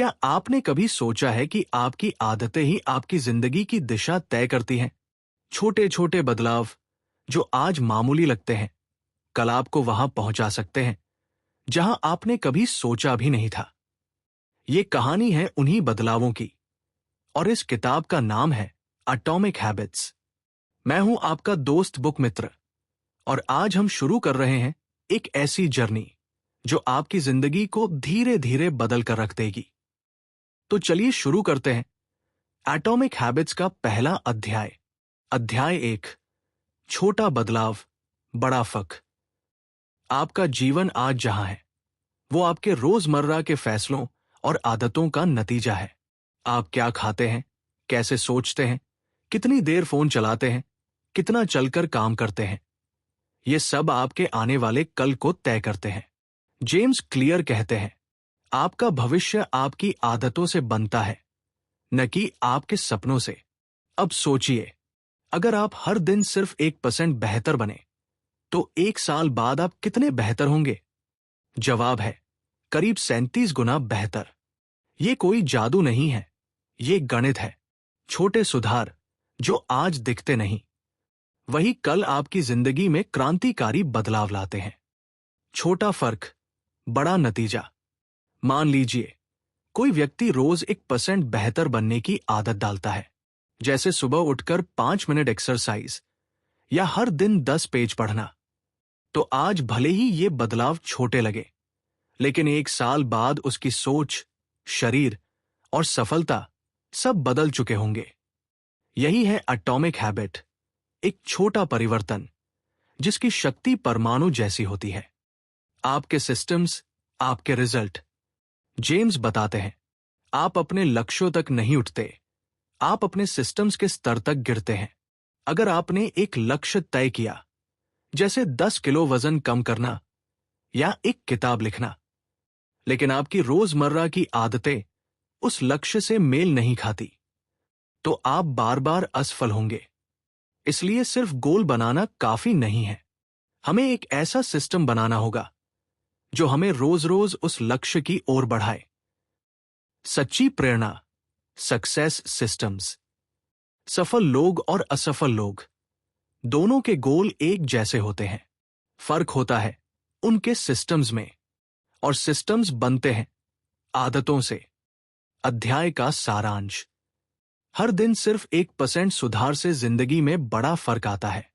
क्या आपने कभी सोचा है कि आपकी आदतें ही आपकी जिंदगी की दिशा तय करती हैं? छोटे छोटे बदलाव जो आज मामूली लगते हैं, कल आपको वहां पहुंचा सकते हैं जहां आपने कभी सोचा भी नहीं था। ये कहानी है उन्हीं बदलावों की, और इस किताब का नाम है एटॉमिक हैबिट्स। मैं हूं आपका दोस्त बुक मित्र, और आज हम शुरू कर रहे हैं एक ऐसी जर्नी जो आपकी जिंदगी को धीरे धीरे बदल कर रख देगी। तो चलिए शुरू करते हैं एटॉमिक हैबिट्स का पहला अध्याय। अध्याय 1, छोटा बदलाव, बड़ा फर्क। आपका जीवन आज जहां है वो आपके रोजमर्रा के फैसलों और आदतों का नतीजा है। आप क्या खाते हैं, कैसे सोचते हैं, कितनी देर फोन चलाते हैं, कितना चलकर काम करते हैं, ये सब आपके आने वाले कल को तय करते हैं। जेम्स क्लियर कहते हैं, आपका भविष्य आपकी आदतों से बनता है, न कि आपके सपनों से। अब सोचिए, अगर आप हर दिन सिर्फ 1% बेहतर बने तो 1 साल बाद आप कितने बेहतर होंगे? जवाब है करीब 37 गुना बेहतर। ये कोई जादू नहीं है, ये गणित है। छोटे सुधार जो आज दिखते नहीं, वही कल आपकी जिंदगी में क्रांतिकारी बदलाव लाते हैं। छोटा फर्क, बड़ा नतीजा। मान लीजिए कोई व्यक्ति रोज 1% बेहतर बनने की आदत डालता है, जैसे सुबह उठकर 5 मिनट एक्सरसाइज या हर दिन 10 पेज पढ़ना। तो आज भले ही ये बदलाव छोटे लगे, लेकिन 1 साल बाद उसकी सोच, शरीर और सफलता सब बदल चुके होंगे। यही है एटॉमिक हैबिट, एक छोटा परिवर्तन जिसकी शक्ति परमाणु जैसी होती है। आपके सिस्टम्स, आपके रिजल्ट। जेम्स बताते हैं, आप अपने लक्ष्यों तक नहीं उठते, आप अपने सिस्टम्स के स्तर तक गिरते हैं। अगर आपने एक लक्ष्य तय किया, जैसे 10 किलो वजन कम करना या एक किताब लिखना, लेकिन आपकी रोजमर्रा की आदतें उस लक्ष्य से मेल नहीं खाती, तो आप बार बार असफल होंगे। इसलिए सिर्फ गोल बनाना काफी नहीं है, हमें एक ऐसा सिस्टम बनाना होगा जो हमें रोज रोज उस लक्ष्य की ओर बढ़ाए। सच्ची प्रेरणा, सक्सेस सिस्टम्स। सफल लोग और असफल लोग दोनों के गोल एक जैसे होते हैं, फर्क होता है उनके सिस्टम्स में, और सिस्टम्स बनते हैं आदतों से। अध्याय का सारांश, हर दिन सिर्फ 1% सुधार से जिंदगी में बड़ा फर्क आता है।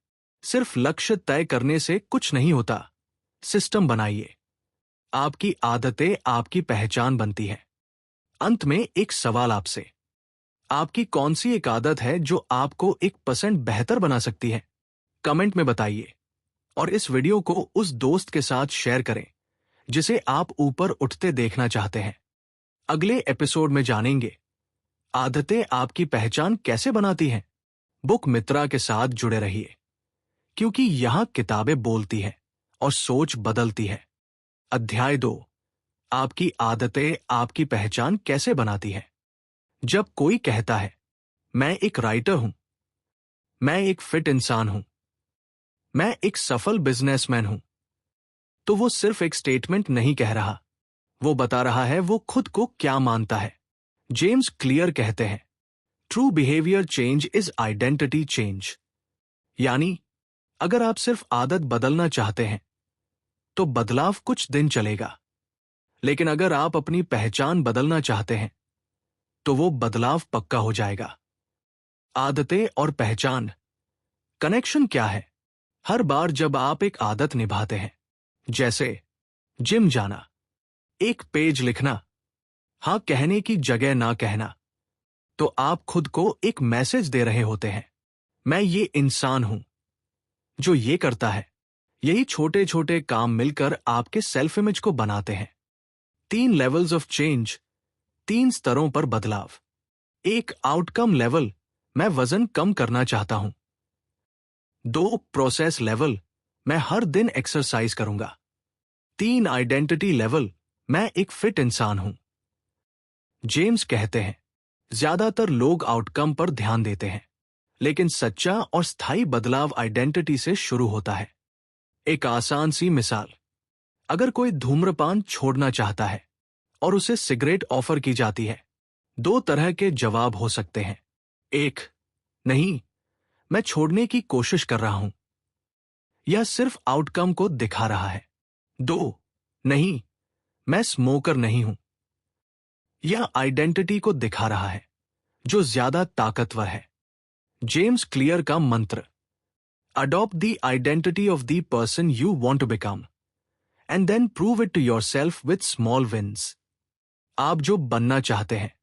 सिर्फ लक्ष्य तय करने से कुछ नहीं होता, सिस्टम बनाइए। आपकी आदतें आपकी पहचान बनती है। अंत में एक सवाल आपसे, आपकी कौन सी एक आदत है जो आपको 1% बेहतर बना सकती है? कमेंट में बताइए, और इस वीडियो को उस दोस्त के साथ शेयर करें जिसे आप ऊपर उठते देखना चाहते हैं। अगले एपिसोड में जानेंगे आदतें आपकी पहचान कैसे बनाती हैं। बुक मित्रा के साथ जुड़े रहिए, क्योंकि यहां किताबें बोलती हैं और सोच बदलती है। अध्याय 2, आपकी आदतें आपकी पहचान कैसे बनाती हैं। जब कोई कहता है, मैं एक राइटर हूं, मैं एक फिट इंसान हूं, मैं एक सफल बिजनेसमैन हूं, तो वो सिर्फ एक स्टेटमेंट नहीं कह रहा, वो बता रहा है वो खुद को क्या मानता है। जेम्स क्लियर कहते हैं, true behaviour change is identity change. यानी अगर आप सिर्फ आदत बदलना चाहते हैं तो बदलाव कुछ दिन चलेगा, लेकिन अगर आप अपनी पहचान बदलना चाहते हैं तो वो बदलाव पक्का हो जाएगा। आदतें और पहचान, कनेक्शन क्या है? हर बार जब आप एक आदत निभाते हैं, जैसे जिम जाना, एक पेज लिखना, हाँ कहने की जगह ना कहना, तो आप खुद को एक मैसेज दे रहे होते हैं, मैं ये इंसान हूं जो ये करता है। यही छोटे छोटे काम मिलकर आपके सेल्फ इमेज को बनाते हैं। 3 लेवल्स ऑफ चेंज, 3 स्तरों पर बदलाव। 1 आउटकम लेवल, मैं वजन कम करना चाहता हूं। 2 प्रोसेस लेवल, मैं हर दिन एक्सरसाइज करूंगा। 3 आइडेंटिटी लेवल, मैं एक फिट इंसान हूं। जेम्स कहते हैं, ज्यादातर लोग आउटकम पर ध्यान देते हैं, लेकिन सच्चा और स्थायी बदलाव आइडेंटिटी से शुरू होता है। एक आसान सी मिसाल, अगर कोई धूम्रपान छोड़ना चाहता है और उसे सिगरेट ऑफर की जाती है। दो तरह के जवाब हो सकते हैं। एक, नहीं, मैं छोड़ने की कोशिश कर रहा हूं। यह सिर्फ आउटकम को दिखा रहा है। दो, नहीं, मैं स्मोकर नहीं हूं। यह आइडेंटिटी को दिखा रहा है, जो ज्यादा ताकतवर है। जेम्स क्लियर का मंत्र, adopt the identity of the person you want to become and then prove it to yourself with small wins. आप जो बनना चाहते हैं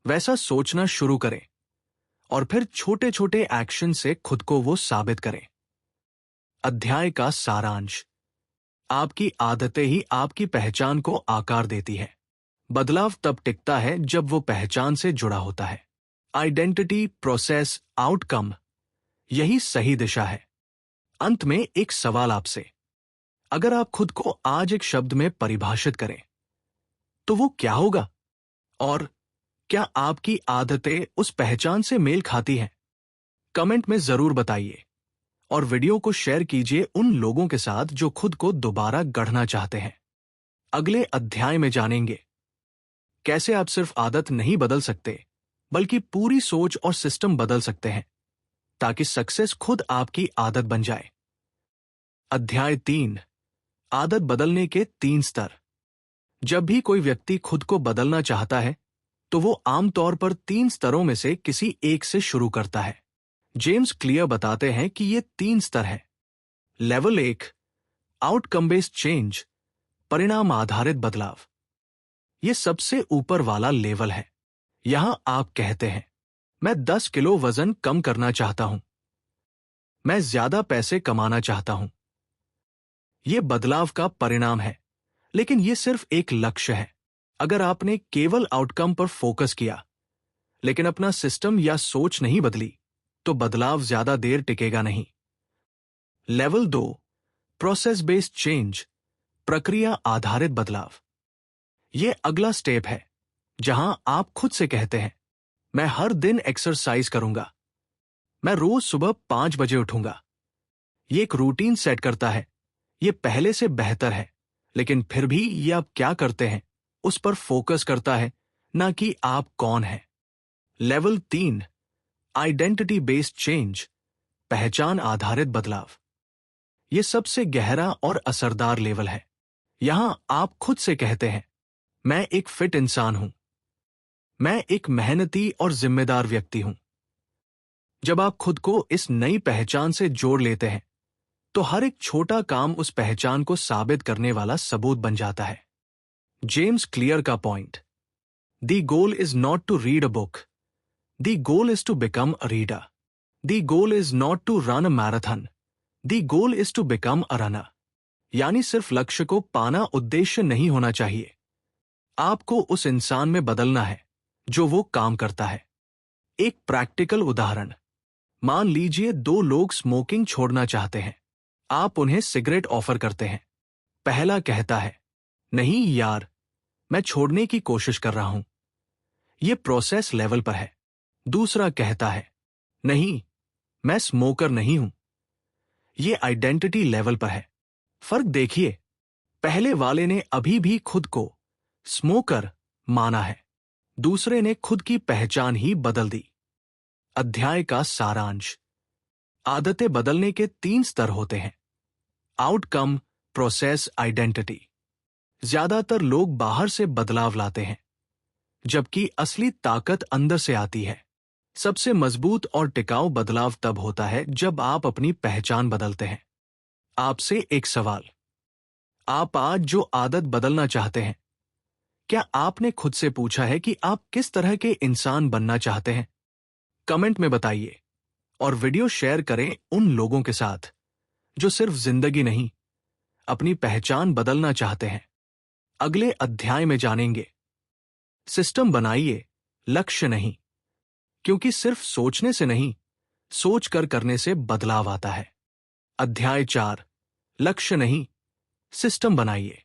वैसा सोचना शुरू करें और फिर छोटे छोटे एक्शन से खुद को वो साबित करें। अध्याय का सारांश, आपकी आदतें ही आपकी पहचान को आकार देती है। बदलाव तब टिकता है जब वो पहचान से जुड़ा होता है। आइडेंटिटी, प्रोसेस, आउटकम, यही सही दिशा है। अंत में एक सवाल आपसे, अगर आप खुद को आज एक शब्द में परिभाषित करें तो वो क्या होगा? और क्या आपकी आदतें उस पहचान से मेल खाती हैं? कमेंट में जरूर बताइए और वीडियो को शेयर कीजिए उन लोगों के साथ जो खुद को दोबारा गढ़ना चाहते हैं। अगले अध्याय में जानेंगे कैसे आप सिर्फ आदत नहीं बदल सकते बल्कि पूरी सोच और सिस्टम बदल सकते हैं ताकि सक्सेस खुद आपकी आदत बन जाए। अध्याय 3, आदत बदलने के 3 स्तर। जब भी कोई व्यक्ति खुद को बदलना चाहता है तो वो आमतौर पर 3 स्तरों में से किसी एक से शुरू करता है। जेम्स क्लियर बताते हैं कि ये 3 स्तर हैं। लेवल 1, आउटकम बेस्ड चेंज, परिणाम आधारित बदलाव। ये सबसे ऊपर वाला लेवल है। यहां आप कहते हैं, मैं 10 किलो वजन कम करना चाहता हूं, मैं ज्यादा पैसे कमाना चाहता हूं। यह बदलाव का परिणाम है, लेकिन यह सिर्फ एक लक्ष्य है। अगर आपने केवल आउटकम पर फोकस किया लेकिन अपना सिस्टम या सोच नहीं बदली तो बदलाव ज्यादा देर टिकेगा नहीं। लेवल 2, प्रोसेस बेस्ड चेंज, प्रक्रिया आधारित बदलाव। यह अगला स्टेप है जहां आप खुद से कहते हैं, मैं हर दिन एक्सरसाइज करूंगा, मैं रोज सुबह 5 बजे उठूंगा। यह एक रूटीन सेट करता है। यह पहले से बेहतर है, लेकिन फिर भी यह आप क्या करते हैं उस पर फोकस करता है, ना कि आप कौन हैं। लेवल 3, आइडेंटिटी बेस्ड चेंज, पहचान आधारित बदलाव। यह सबसे गहरा और असरदार लेवल है। यहां आप खुद से कहते हैं, मैं एक फिट इंसान हूं, मैं एक मेहनती और जिम्मेदार व्यक्ति हूं। जब आप खुद को इस नई पहचान से जोड़ लेते हैं तो हर एक छोटा काम उस पहचान को साबित करने वाला सबूत बन जाता है। जेम्स क्लियर का point, the goal is not to read a book, the goal is to become a reader. The goal is not to run a marathon, the goal is to become a runner. यानी सिर्फ लक्ष्य को पाना उद्देश्य नहीं होना चाहिए, आपको उस इंसान में बदलना है जो वो काम करता है। एक प्रैक्टिकल उदाहरण, मान लीजिए 2 लोग स्मोकिंग छोड़ना चाहते हैं। आप उन्हें सिगरेट ऑफर करते हैं। पहला कहता है, नहीं यार, मैं छोड़ने की कोशिश कर रहा हूं। यह प्रोसेस लेवल पर है। दूसरा कहता है, नहीं, मैं स्मोकर नहीं हूं। यह आइडेंटिटी लेवल पर है। फर्क देखिए, पहले वाले ने अभी भी खुद को स्मोकर माना है, दूसरे ने खुद की पहचान ही बदल दी। अध्याय का सारांश, आदतें बदलने के 3 स्तर होते हैं, आउटकम, प्रोसेस, आइडेंटिटी। ज्यादातर लोग बाहर से बदलाव लाते हैं, जबकि असली ताकत अंदर से आती है। सबसे मजबूत और टिकाऊ बदलाव तब होता है जब आप अपनी पहचान बदलते हैं। आपसे एक सवाल, आप आज जो आदत बदलना चाहते हैं, क्या आपने खुद से पूछा है कि आप किस तरह के इंसान बनना चाहते हैं? कमेंट में बताइए और वीडियो शेयर करें उन लोगों के साथ जो सिर्फ जिंदगी नहीं, अपनी पहचान बदलना चाहते हैं। अगले अध्याय में जानेंगे, सिस्टम बनाइए, लक्ष्य नहीं, क्योंकि सिर्फ सोचने से नहीं, सोच कर करने से बदलाव आता है। अध्याय 4, लक्ष्य नहीं, सिस्टम बनाइए।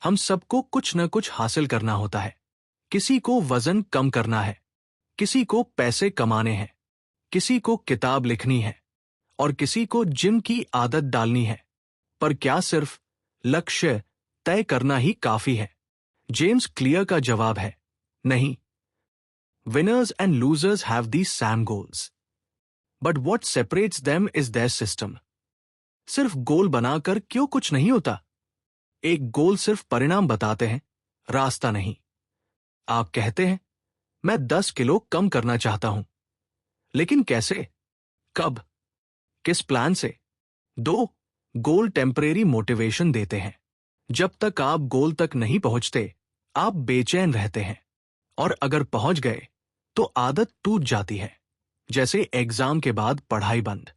हम सबको कुछ न कुछ हासिल करना होता है। किसी को वजन कम करना है, किसी को पैसे कमाने हैं, किसी को किताब लिखनी है और किसी को जिम की आदत डालनी है। पर क्या सिर्फ लक्ष्य तय करना ही काफी है? जेम्स क्लियर का जवाब है नहीं। Winners and losers have these Sam goals, but what separates them is there system. सिर्फ गोल बनाकर क्यों कुछ नहीं होता? एक गोल सिर्फ परिणाम बताते हैं, रास्ता नहीं। आप कहते हैं मैं 10 किलो कम करना चाहता हूं, लेकिन कैसे, कब, किस प्लान से? दो गोल टेम्परेरी मोटिवेशन देते हैं। जब तक आप गोल तक नहीं पहुंचते, आप बेचैन रहते हैं, और अगर पहुंच गए तो आदत टूट जाती है, जैसे एग्जाम के बाद पढ़ाई बंद।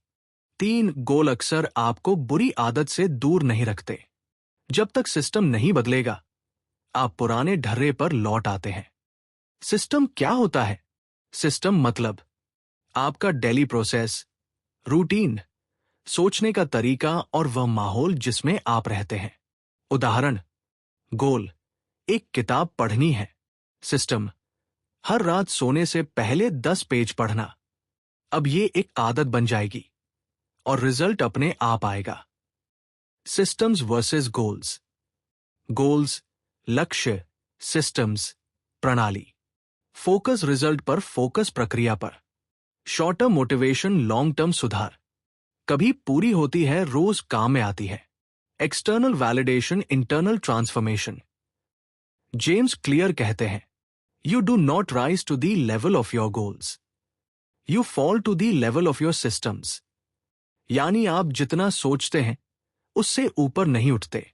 3 गोल अक्सर आपको बुरी आदत से दूर नहीं रखते। जब तक सिस्टम नहीं बदलेगा, आप पुराने ढर्रे पर लौट आते हैं। सिस्टम क्या होता है? सिस्टम मतलब आपका डेली प्रोसेस, रूटीन, सोचने का तरीका और वह माहौल जिसमें आप रहते हैं। उदाहरण, गोल, एक किताब पढ़नी है। सिस्टम, हर रात सोने से पहले 10 पेज पढ़ना। अब ये एक आदत बन जाएगी और रिजल्ट अपने आप आएगा। Systems versus goals. गोल्स, लक्ष्य, सिस्टम्स, प्रणाली। फोकस रिजल्ट पर, फोकस प्रक्रिया पर। Short term motivation, long term सुधार। कभी पूरी होती है, रोज काम में आती है। External validation, internal transformation. James Clear कहते हैं, you do not rise to the level of your goals, you fall to the level of your systems. यानी आप जितना सोचते हैं उससे ऊपर नहीं उठते,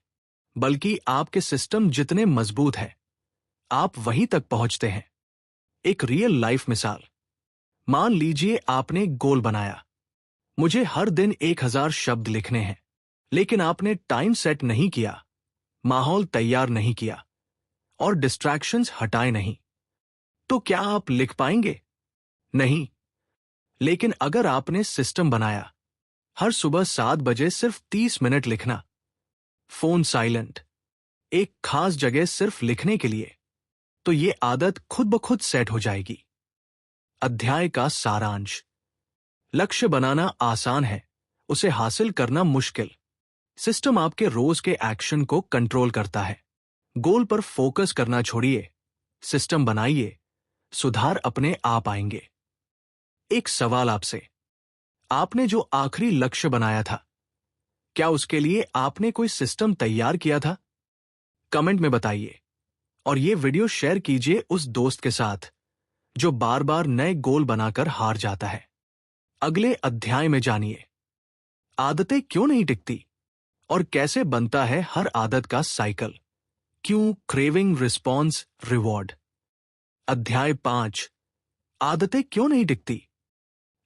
बल्कि आपके सिस्टम जितने मजबूत हैं, आप वहीं तक पहुंचते हैं। एक रियल लाइफ मिसाल, मान लीजिए आपने गोल बनाया, मुझे हर दिन 1000 शब्द लिखने हैं, लेकिन आपने टाइम सेट नहीं किया, माहौल तैयार नहीं किया और डिस्ट्रैक्शंस हटाए नहीं, तो क्या आप लिख पाएंगे? नहीं। लेकिन अगर आपने सिस्टम बनाया, हर सुबह 7 बजे सिर्फ 30 मिनट लिखना, फोन साइलेंट, एक खास जगह सिर्फ लिखने के लिए, तो ये आदत खुद ब खुद सेट हो जाएगी। अध्याय का सारांश। लक्ष्य बनाना आसान है, उसे हासिल करना मुश्किल। सिस्टम आपके रोज के एक्शन को कंट्रोल करता है। गोल पर फोकस करना छोड़िए, सिस्टम बनाइए, सुधार अपने आप आएंगे। एक सवाल आपसे, आपने जो आखिरी लक्ष्य बनाया था, क्या उसके लिए आपने कोई सिस्टम तैयार किया था? कमेंट में बताइए और ये वीडियो शेयर कीजिए उस दोस्त के साथ जो बार बार नए गोल बनाकर हार जाता है। अगले अध्याय में जानिए, आदतें क्यों नहीं टिकती और कैसे बनता है हर आदत का साइकिल। क्यों क्रेविंग, रिस्पॉन्स, रिवॉर्ड। अध्याय 5, आदतें क्यों नहीं टिकती।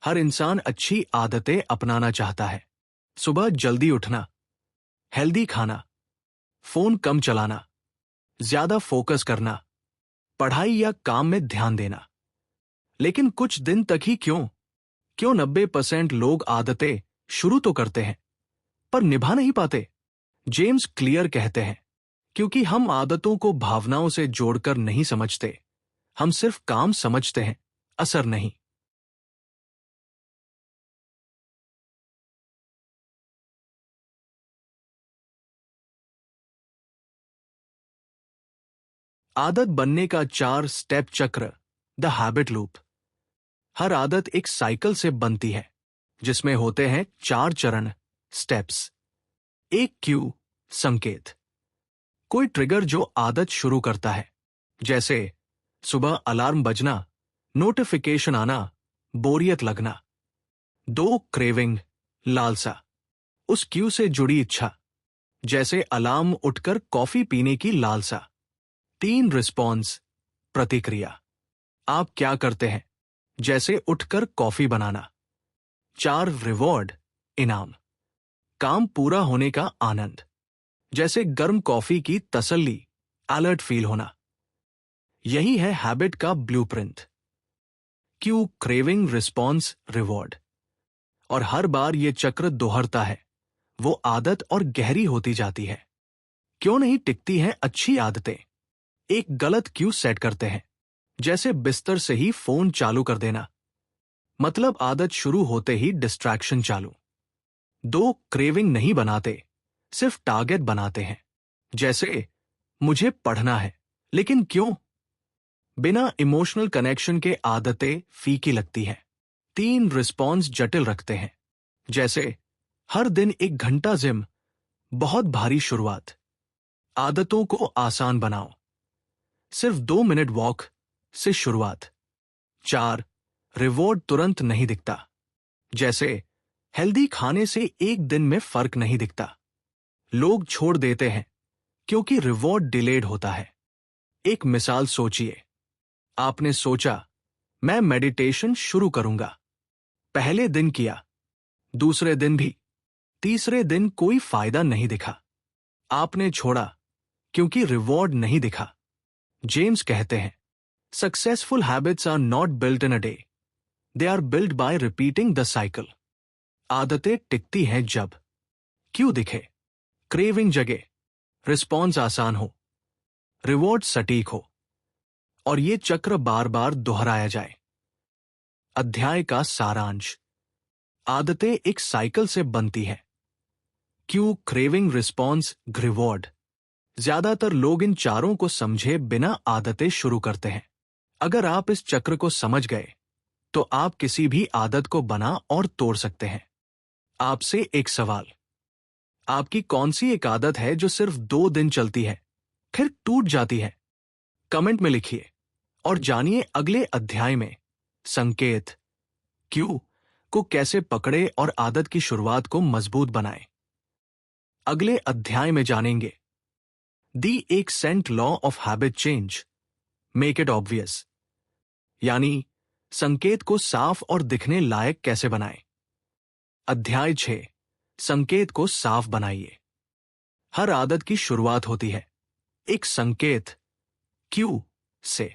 हर इंसान अच्छी आदतें अपनाना चाहता है। सुबह जल्दी उठना, हेल्दी खाना, फोन कम चलाना, ज्यादा फोकस करना, पढ़ाई या काम में ध्यान देना। लेकिन कुछ दिन तक ही क्यों? 90% लोग आदतें शुरू तो करते हैं पर निभा नहीं पाते। जेम्स क्लियर कहते हैं, क्योंकि हम आदतों को भावनाओं से जोड़कर नहीं समझते, हम सिर्फ काम समझते हैं, असर नहीं। आदत बनने का 4 स्टेप चक्र, द हैबिट लूप। हर आदत एक साइकिल से बनती है जिसमें होते हैं 4 चरण, स्टेप्स। एक क्यू, संकेत, कोई ट्रिगर जो आदत शुरू करता है, जैसे सुबह अलार्म बजना, नोटिफिकेशन आना, बोरियत लगना। 2 क्रेविंग, लालसा, उस क्यू से जुड़ी इच्छा, जैसे अलार्म उठकर कॉफी पीने की लालसा। 3 रिस्पॉन्स, प्रतिक्रिया, आप क्या करते हैं, जैसे उठकर कॉफी बनाना। 4 रिवॉर्ड, इनाम, काम पूरा होने का आनंद, जैसे गर्म कॉफी की तसल्ली, अलर्ट फील होना। यही है हैबिट का blueprint. Q, craving, response, reward. और हर बार ये चक्र दोहरता है, वो आदत और गहरी होती जाती है। क्यों नहीं टिकती हैं अच्छी आदतें? एक गलत क्यू सेट करते हैं, जैसे बिस्तर से ही फोन चालू कर देना, मतलब आदत शुरू होते ही डिस्ट्रैक्शन चालू। 2 क्रेविंग नहीं बनाते, सिर्फ टारगेट बनाते हैं, जैसे मुझे पढ़ना है लेकिन क्यों? बिना इमोशनल कनेक्शन के आदतें फीकी लगती हैं। 3 रिस्पॉन्स जटिल रखते हैं, जैसे हर दिन 1 घंटा जिम, बहुत भारी शुरुआत। आदतों को आसान बनाओ, सिर्फ 2 मिनट वॉक से शुरुआत। 4 रिवॉर्ड तुरंत नहीं दिखता, जैसे हेल्दी खाने से 1 दिन में फर्क नहीं दिखता। लोग छोड़ देते हैं क्योंकि रिवॉर्ड डिलेड होता है। एक मिसाल सोचिए, आपने सोचा मैं मेडिटेशन शुरू करूंगा। पहले दिन किया, दूसरे दिन भी, तीसरे दिन कोई फायदा नहीं दिखा। आपने छोड़ा क्योंकि रिवॉर्ड नहीं दिखा। जेम्स कहते हैं, successful habits are not built in a day, they are built by repeating the cycle. आदतें टिकती हैं जब क्यों दिखे, क्रेविंग जगे, रिस्पॉन्स आसान हो, रिवॉर्ड सटीक हो, और ये चक्र बार बार दोहराया जाए। अध्याय का सारांश। आदतें एक साइकिल से बनती हैं। क्यों, क्रेविंग, रिस्पॉन्स, रिवॉर्ड। ज्यादातर लोग इन चारों को समझे बिना आदतें शुरू करते हैं। अगर आप इस चक्र को समझ गए तो आप किसी भी आदत को बना और तोड़ सकते हैं। आपसे एक सवाल, आपकी कौन सी एक आदत है जो सिर्फ 2 दिन चलती है फिर टूट जाती है? कमेंट में लिखिए और जानिए अगले अध्याय में संकेत क्यों को कैसे पकड़े और आदत की शुरुआत को मजबूत बनाएं। अगले अध्याय में जानेंगे दी एक सेंट law of habit change, make it obvious, यानी संकेत को साफ और दिखने लायक कैसे बनाएं। अध्याय 6, संकेत को साफ बनाइए। हर आदत की शुरुआत होती है एक संकेत क्यू से।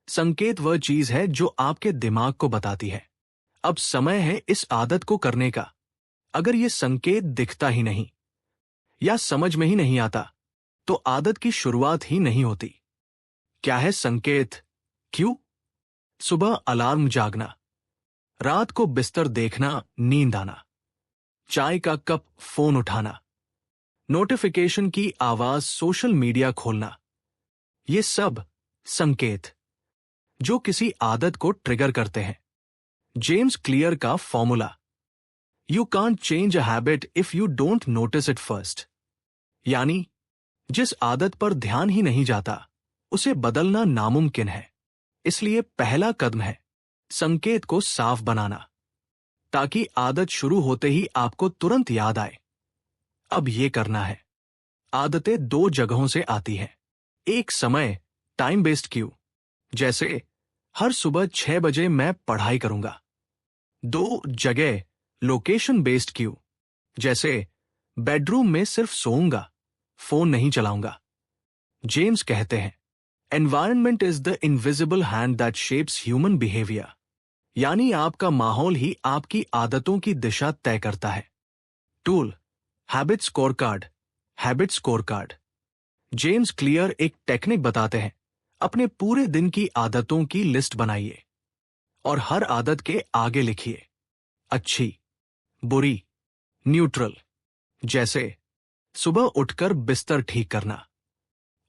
संकेत वह चीज है जो आपके दिमाग को बताती है अब समय है इस आदत को करने का। अगर यह संकेत दिखता ही नहीं या समझ में ही नहीं आता तो आदत की शुरुआत ही नहीं होती। क्या है संकेत क्यू? सुबह अलार्म जागना, रात को बिस्तर देखना, नींद आना, चाय का कप, फोन उठाना, नोटिफिकेशन की आवाज, सोशल मीडिया खोलना। ये सब संकेत जो किसी आदत को ट्रिगर करते हैं। जेम्स क्लियर का formula, you can't change a habit if you don't notice it first, यानी जिस आदत पर ध्यान ही नहीं जाता उसे बदलना नामुमकिन है। इसलिए पहला कदम है संकेत को साफ बनाना, ताकि आदत शुरू होते ही आपको तुरंत याद आए अब यह करना है। आदतें 2 जगहों से आती हैं। एक समय, टाइम बेस्ड क्यू, जैसे हर सुबह 6 बजे मैं पढ़ाई करूंगा। 2 जगह, लोकेशन बेस्ड क्यू, जैसे बेडरूम में सिर्फ सोऊंगा, फोन नहीं चलाऊंगा। जेम्स कहते हैं, environment is the invisible hand that shapes human behaviour, यानी आपका माहौल ही आपकी आदतों की दिशा तय करता है। Tool, habit score card. Habit score card, James clear एक टेक्निक बताते हैं। अपने पूरे दिन की आदतों की लिस्ट बनाइए और हर आदत के आगे लिखिए अच्छी, बुरी, न्यूट्रल। जैसे सुबह उठकर बिस्तर ठीक करना,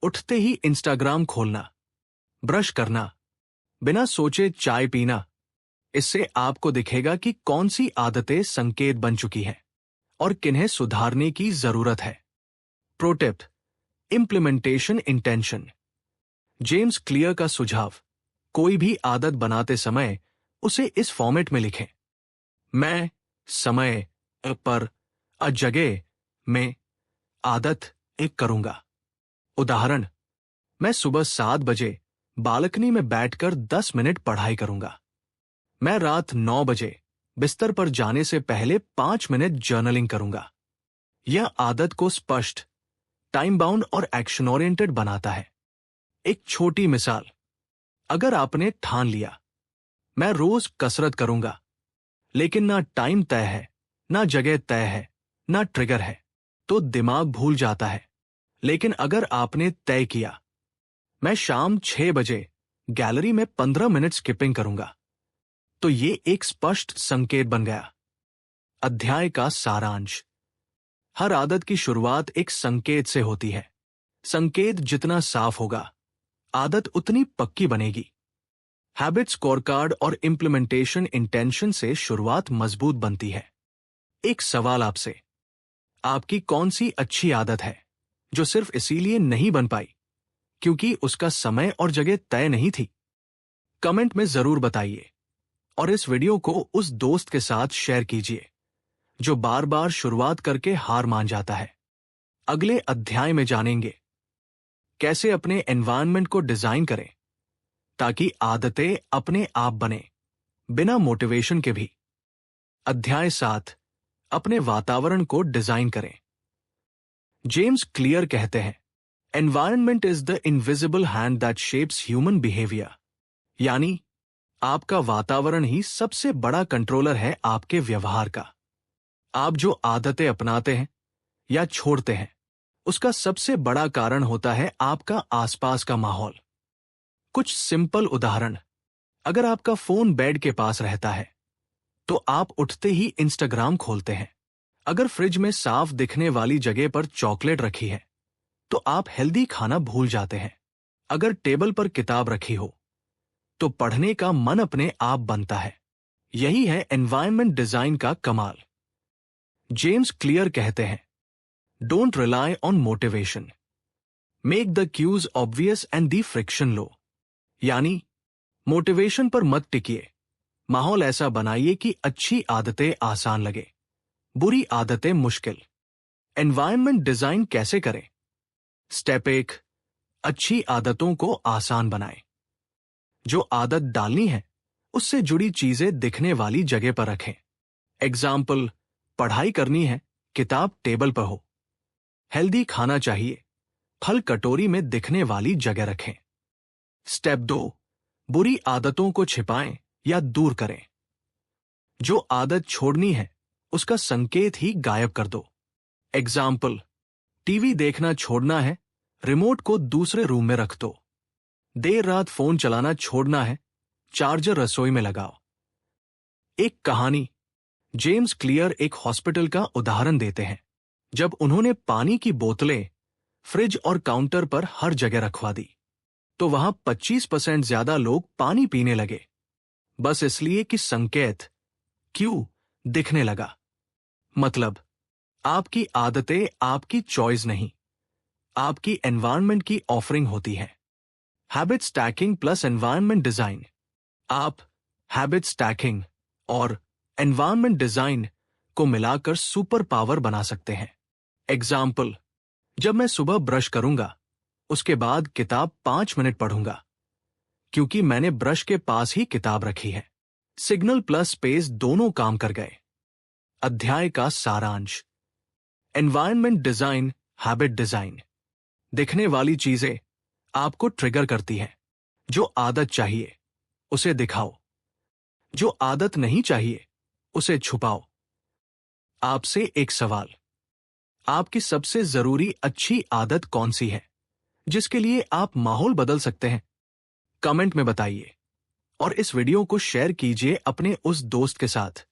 उठते ही इंस्टाग्राम खोलना, ब्रश करना, बिना सोचे चाय पीना। इससे आपको दिखेगा कि कौन सी आदतें संकेत बन चुकी हैं और किन्हें सुधारने की जरूरत है। Pro tip, implementation intention. James Clear का सुझाव, कोई भी आदत बनाते समय उसे इस फॉर्मेट में लिखें। मैं समय पर, जगह में, आदत एक करूंगा। उदाहरण, मैं सुबह 7 बजे बालकनी में बैठकर 10 मिनट पढ़ाई करूंगा। मैं रात 9 बजे बिस्तर पर जाने से पहले 5 मिनट जर्नलिंग करूंगा। यह आदत को स्पष्ट, टाइम बाउंड और एक्शन ओरिएंटेड बनाता है। एक छोटी मिसाल, अगर आपने ठान लिया मैं रोज कसरत करूंगा, लेकिन ना टाइम तय है, ना जगह तय है, ना ट्रिगर है, तो दिमाग भूल जाता है। लेकिन अगर आपने तय किया मैं शाम 6 बजे गैलरी में 15 मिनट स्किपिंग करूंगा, तो ये एक स्पष्ट संकेत बन गया। अध्याय का सारांश, हर आदत की शुरुआत एक संकेत से होती है। संकेत जितना साफ होगा आदत उतनी पक्की बनेगी। हैबिट स्कोरकार्ड और इम्प्लीमेंटेशन इंटेंशन से शुरुआत मजबूत बनती है। एक सवाल आपसे, आपकी कौन सी अच्छी आदत है जो सिर्फ इसीलिए नहीं बन पाई क्योंकि उसका समय और जगह तय नहीं थी? कमेंट में जरूर बताइए और इस वीडियो को उस दोस्त के साथ शेयर कीजिए जो बार बार शुरुआत करके हार मान जाता है। अगले अध्याय में जानेंगे कैसे अपने एनवायरनमेंट को डिजाइन करें ताकि आदतें अपने आप बने, बिना मोटिवेशन के भी। अध्याय 7, अपने वातावरण को डिजाइन करें। जेम्स क्लियर कहते हैं, environment is the invisible hand that shapes human behaviour. यानी आपका वातावरण ही सबसे बड़ा कंट्रोलर है आपके व्यवहार का। आप जो आदतें अपनाते हैं या छोड़ते हैं, उसका सबसे बड़ा कारण होता है आपका आसपास का माहौल। कुछ सिंपल उदाहरण, अगर आपका फोन बेड के पास रहता है तो आप उठते ही इंस्टाग्राम खोलते हैं। अगर फ्रिज में साफ दिखने वाली जगह पर चॉकलेट रखी है तो आप हेल्दी खाना भूल जाते हैं। अगर टेबल पर किताब रखी हो तो पढ़ने का मन अपने आप बनता है। यही है एनवायरनमेंट डिजाइन का कमाल। जेम्स क्लियर कहते हैं, don't rely on motivation, make the cues obvious and the friction low. यानी मोटिवेशन पर मत टिकिए, माहौल ऐसा बनाइए कि अच्छी आदतें आसान लगे, बुरी आदतें मुश्किल। एनवायरनमेंट डिजाइन कैसे करें? स्टेप 1, अच्छी आदतों को आसान बनाएं। जो आदत डालनी है उससे जुड़ी चीजें दिखने वाली जगह पर रखें। एग्जाम्पल, पढ़ाई करनी है, किताब टेबल पर हो। हेल्दी खाना चाहिए, फल कटोरी में दिखने वाली जगह रखें। स्टेप 2, बुरी आदतों को छिपाएं या दूर करें। जो आदत छोड़नी है उसका संकेत ही गायब कर दो। एग्जाम्पल, टीवी देखना छोड़ना है, रिमोट को दूसरे रूम में रख दो। देर रात फोन चलाना छोड़ना है, चार्जर रसोई में लगाओ। एक कहानी, जेम्स क्लियर एक हॉस्पिटल का उदाहरण देते हैं। जब उन्होंने पानी की बोतलें फ्रिज और काउंटर पर हर जगह रखवा दी तो वहां 25% ज्यादा लोग पानी पीने लगे, बस इसलिए कि संकेत क्यों दिखने लगा। मतलब, आपकी आदतें आपकी चॉइस नहीं, आपकी एनवायरनमेंट की ऑफरिंग होती है। Habit stacking plus environment design. आप हैबिट स्टैकिंग और एनवायरनमेंट डिजाइन को मिलाकर सुपर पावर बना सकते हैं। एग्जाम्पल, जब मैं सुबह ब्रश करूंगा उसके बाद किताब 5 मिनट पढ़ूंगा क्योंकि मैंने ब्रश के पास ही किताब रखी है। सिग्नल प्लस स्पेस दोनों काम कर गए। अध्याय का सारांश, एनवायरनमेंट डिजाइन, हैबिट डिजाइन। दिखने वाली चीजें आपको ट्रिगर करती हैं। जो आदत चाहिए उसे दिखाओ, जो आदत नहीं चाहिए उसे छुपाओ। आपसे एक सवाल, आपकी सबसे जरूरी अच्छी आदत कौन सी है जिसके लिए आप माहौल बदल सकते हैं? कमेंट में बताइए और इस वीडियो को शेयर कीजिए अपने उस दोस्त के साथ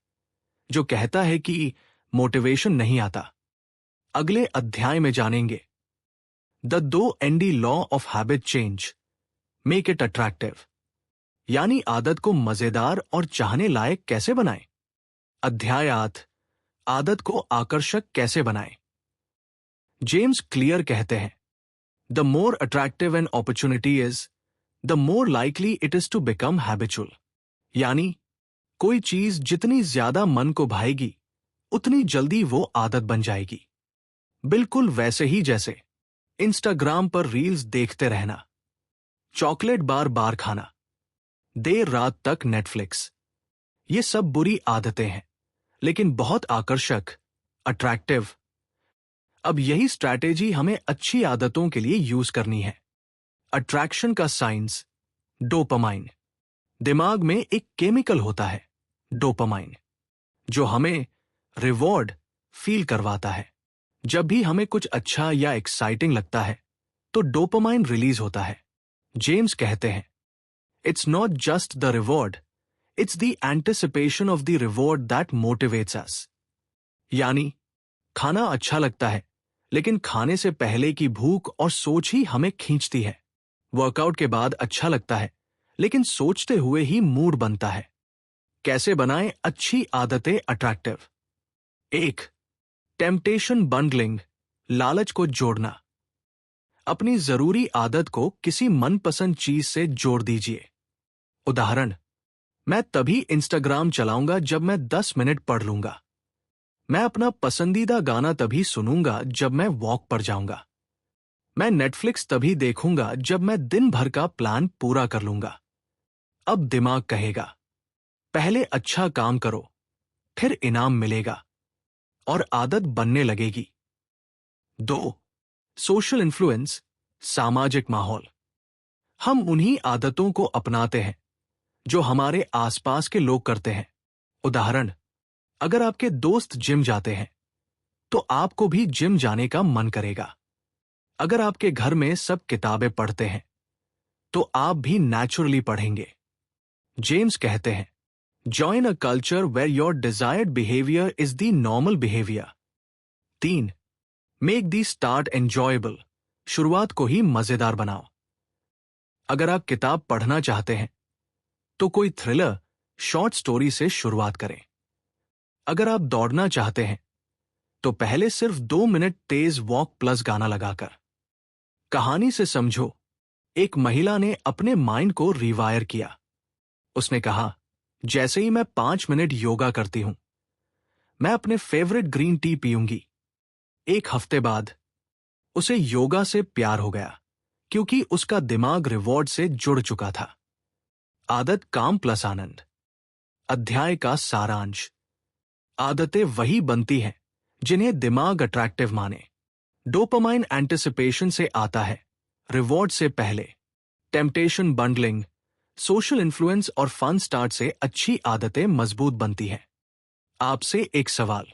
जो कहता है कि मोटिवेशन नहीं आता। अगले अध्याय में जानेंगे the 2ND law of habit change, make it attractive. यानी आदत को मजेदार और चाहने लायक कैसे बनाएं। अध्याय 8, आदत को आकर्षक कैसे बनाएं। जेम्स क्लियर कहते हैं, the more attractive an opportunity is, the more likely it is to become habitual. यानी कोई चीज जितनी ज्यादा मन को भाएगी उतनी जल्दी वो आदत बन जाएगी। बिल्कुल वैसे ही जैसे इंस्टाग्राम पर रील्स देखते रहना, चॉकलेट बार बार खाना, देर रात तक नेटफ्लिक्स। ये सब बुरी आदतें हैं लेकिन बहुत आकर्षक, अट्रैक्टिव। अब यही स्ट्रैटेजी हमें अच्छी आदतों के लिए यूज करनी है। अट्रैक्शन का साइंस, डोपामाइन। दिमाग में एक केमिकल होता है डोपामाइन जो हमें रिवॉर्ड फील करवाता है। जब भी हमें कुछ अच्छा या एक्साइटिंग लगता है तो डोपामाइन रिलीज होता है। जेम्स कहते हैं, it's not just the reward, it's the anticipation of the reward that motivates अस। यानी खाना अच्छा लगता है लेकिन खाने से पहले की भूख और सोच ही हमें खींचती है। वर्कआउट के बाद अच्छा लगता है, लेकिन सोचते हुए ही मूड बनता है। कैसे बनाएं अच्छी आदतें अट्रैक्टिव? 1. टेम्पटेशन बंडलिंग, लालच को जोड़ना। अपनी जरूरी आदत को किसी मनपसंद चीज से जोड़ दीजिए। उदाहरण, मैं तभी इंस्टाग्राम चलाऊंगा जब मैं 10 मिनट पढ़ लूंगा। मैं अपना पसंदीदा गाना तभी सुनूंगा जब मैं वॉक पर जाऊंगा। मैं नेटफ्लिक्स तभी देखूंगा जब मैं दिन भर का प्लान पूरा कर लूंगा। अब दिमाग कहेगा, पहले अच्छा काम करो, फिर इनाम मिलेगा, और आदत बनने लगेगी। 2. सोशल इन्फ्लुएंस, सामाजिक माहौल। हम उन्हीं आदतों को अपनाते हैं जो हमारे आसपास के लोग करते हैं। उदाहरण, अगर आपके दोस्त जिम जाते हैं तो आपको भी जिम जाने का मन करेगा। अगर आपके घर में सब किताबें पढ़ते हैं तो आप भी नेचुरली पढ़ेंगे। जेम्स कहते हैं, join a culture where your desired behaviour is the normal behaviour. 3. Make the start enjoyable, शुरुआत को ही मजेदार बनाओ। अगर आप किताब पढ़ना चाहते हैं तो कोई थ्रिलर, शॉर्ट स्टोरी से शुरुआत करें। अगर आप दौड़ना चाहते हैं तो पहले सिर्फ 2 मिनट तेज वॉक प्लस गाना लगाकर। कहानी से समझो, एक महिला ने अपने माइंड को रिवायर किया। उसने कहा, जैसे ही मैं 5 मिनट योगा करती हूं, मैं अपने फेवरेट ग्रीन टी पीऊंगी। 1 हफ्ते बाद उसे योगा से प्यार हो गया, क्योंकि उसका दिमाग रिवॉर्ड से जुड़ चुका था। आदत काम प्लस आनंद। अध्याय का सारांश, आदतें वही बनती हैं जिन्हें दिमाग अट्रैक्टिव माने। डोपामाइन एंटिसिपेशन से आता है, रिवॉर्ड से पहले। टेम्पटेशन बंडलिंग, सोशल इन्फ्लुएंस और फन स्टार्ट से अच्छी आदतें मजबूत बनती हैं। आपसे एक सवाल,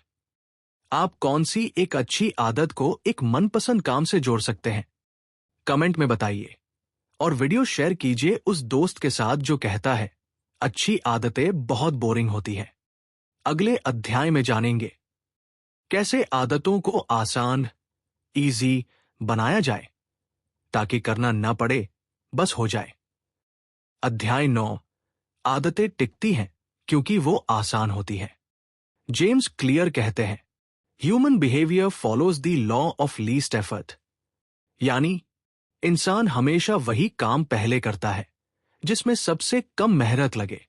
आप कौन सी एक अच्छी आदत को एक मनपसंद काम से जोड़ सकते हैं? कमेंट में बताइए, और वीडियो शेयर कीजिए उस दोस्त के साथ जो कहता है, अच्छी आदतें बहुत बोरिंग होती हैं। अगले अध्याय में जानेंगे कैसे आदतों को आसान, इजी बनाया जाए ताकि करना न पड़े, बस हो जाए। अध्याय 9, आदतें टिकती हैं क्योंकि वो आसान होती हैं। जेम्स क्लियर कहते हैं, human behaviour follows the law of least effort, यानी इंसान हमेशा वही काम पहले करता है जिसमें सबसे कम मेहनत लगे।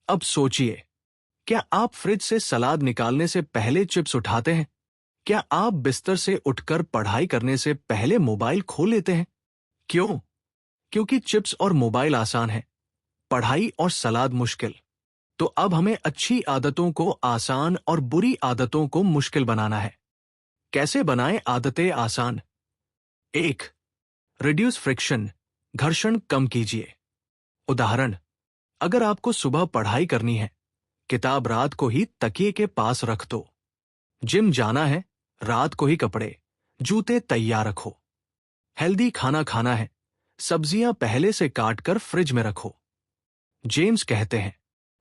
अब सोचिए, क्या आप फ्रिज से सलाद निकालने से पहले चिप्स उठाते हैं? क्या आप बिस्तर से उठकर पढ़ाई करने से पहले मोबाइल खोल लेते हैं? क्यों? क्योंकि चिप्स और मोबाइल आसान है, पढ़ाई और सलाद मुश्किल। तो अब हमें अच्छी आदतों को आसान और बुरी आदतों को मुश्किल बनाना है। कैसे बनाएं आदतें आसान? 1. रिड्यूस फ्रिक्शन, घर्षण कम कीजिए। उदाहरण, अगर आपको सुबह पढ़ाई करनी है, किताब रात को ही तकिए के पास रख दो। जिम जाना है, रात को ही कपड़े, जूते तैयार रखो। हेल्दी खाना खाना है, सब्जियां पहले से काटकर फ्रिज में रखो। जेम्स कहते हैं,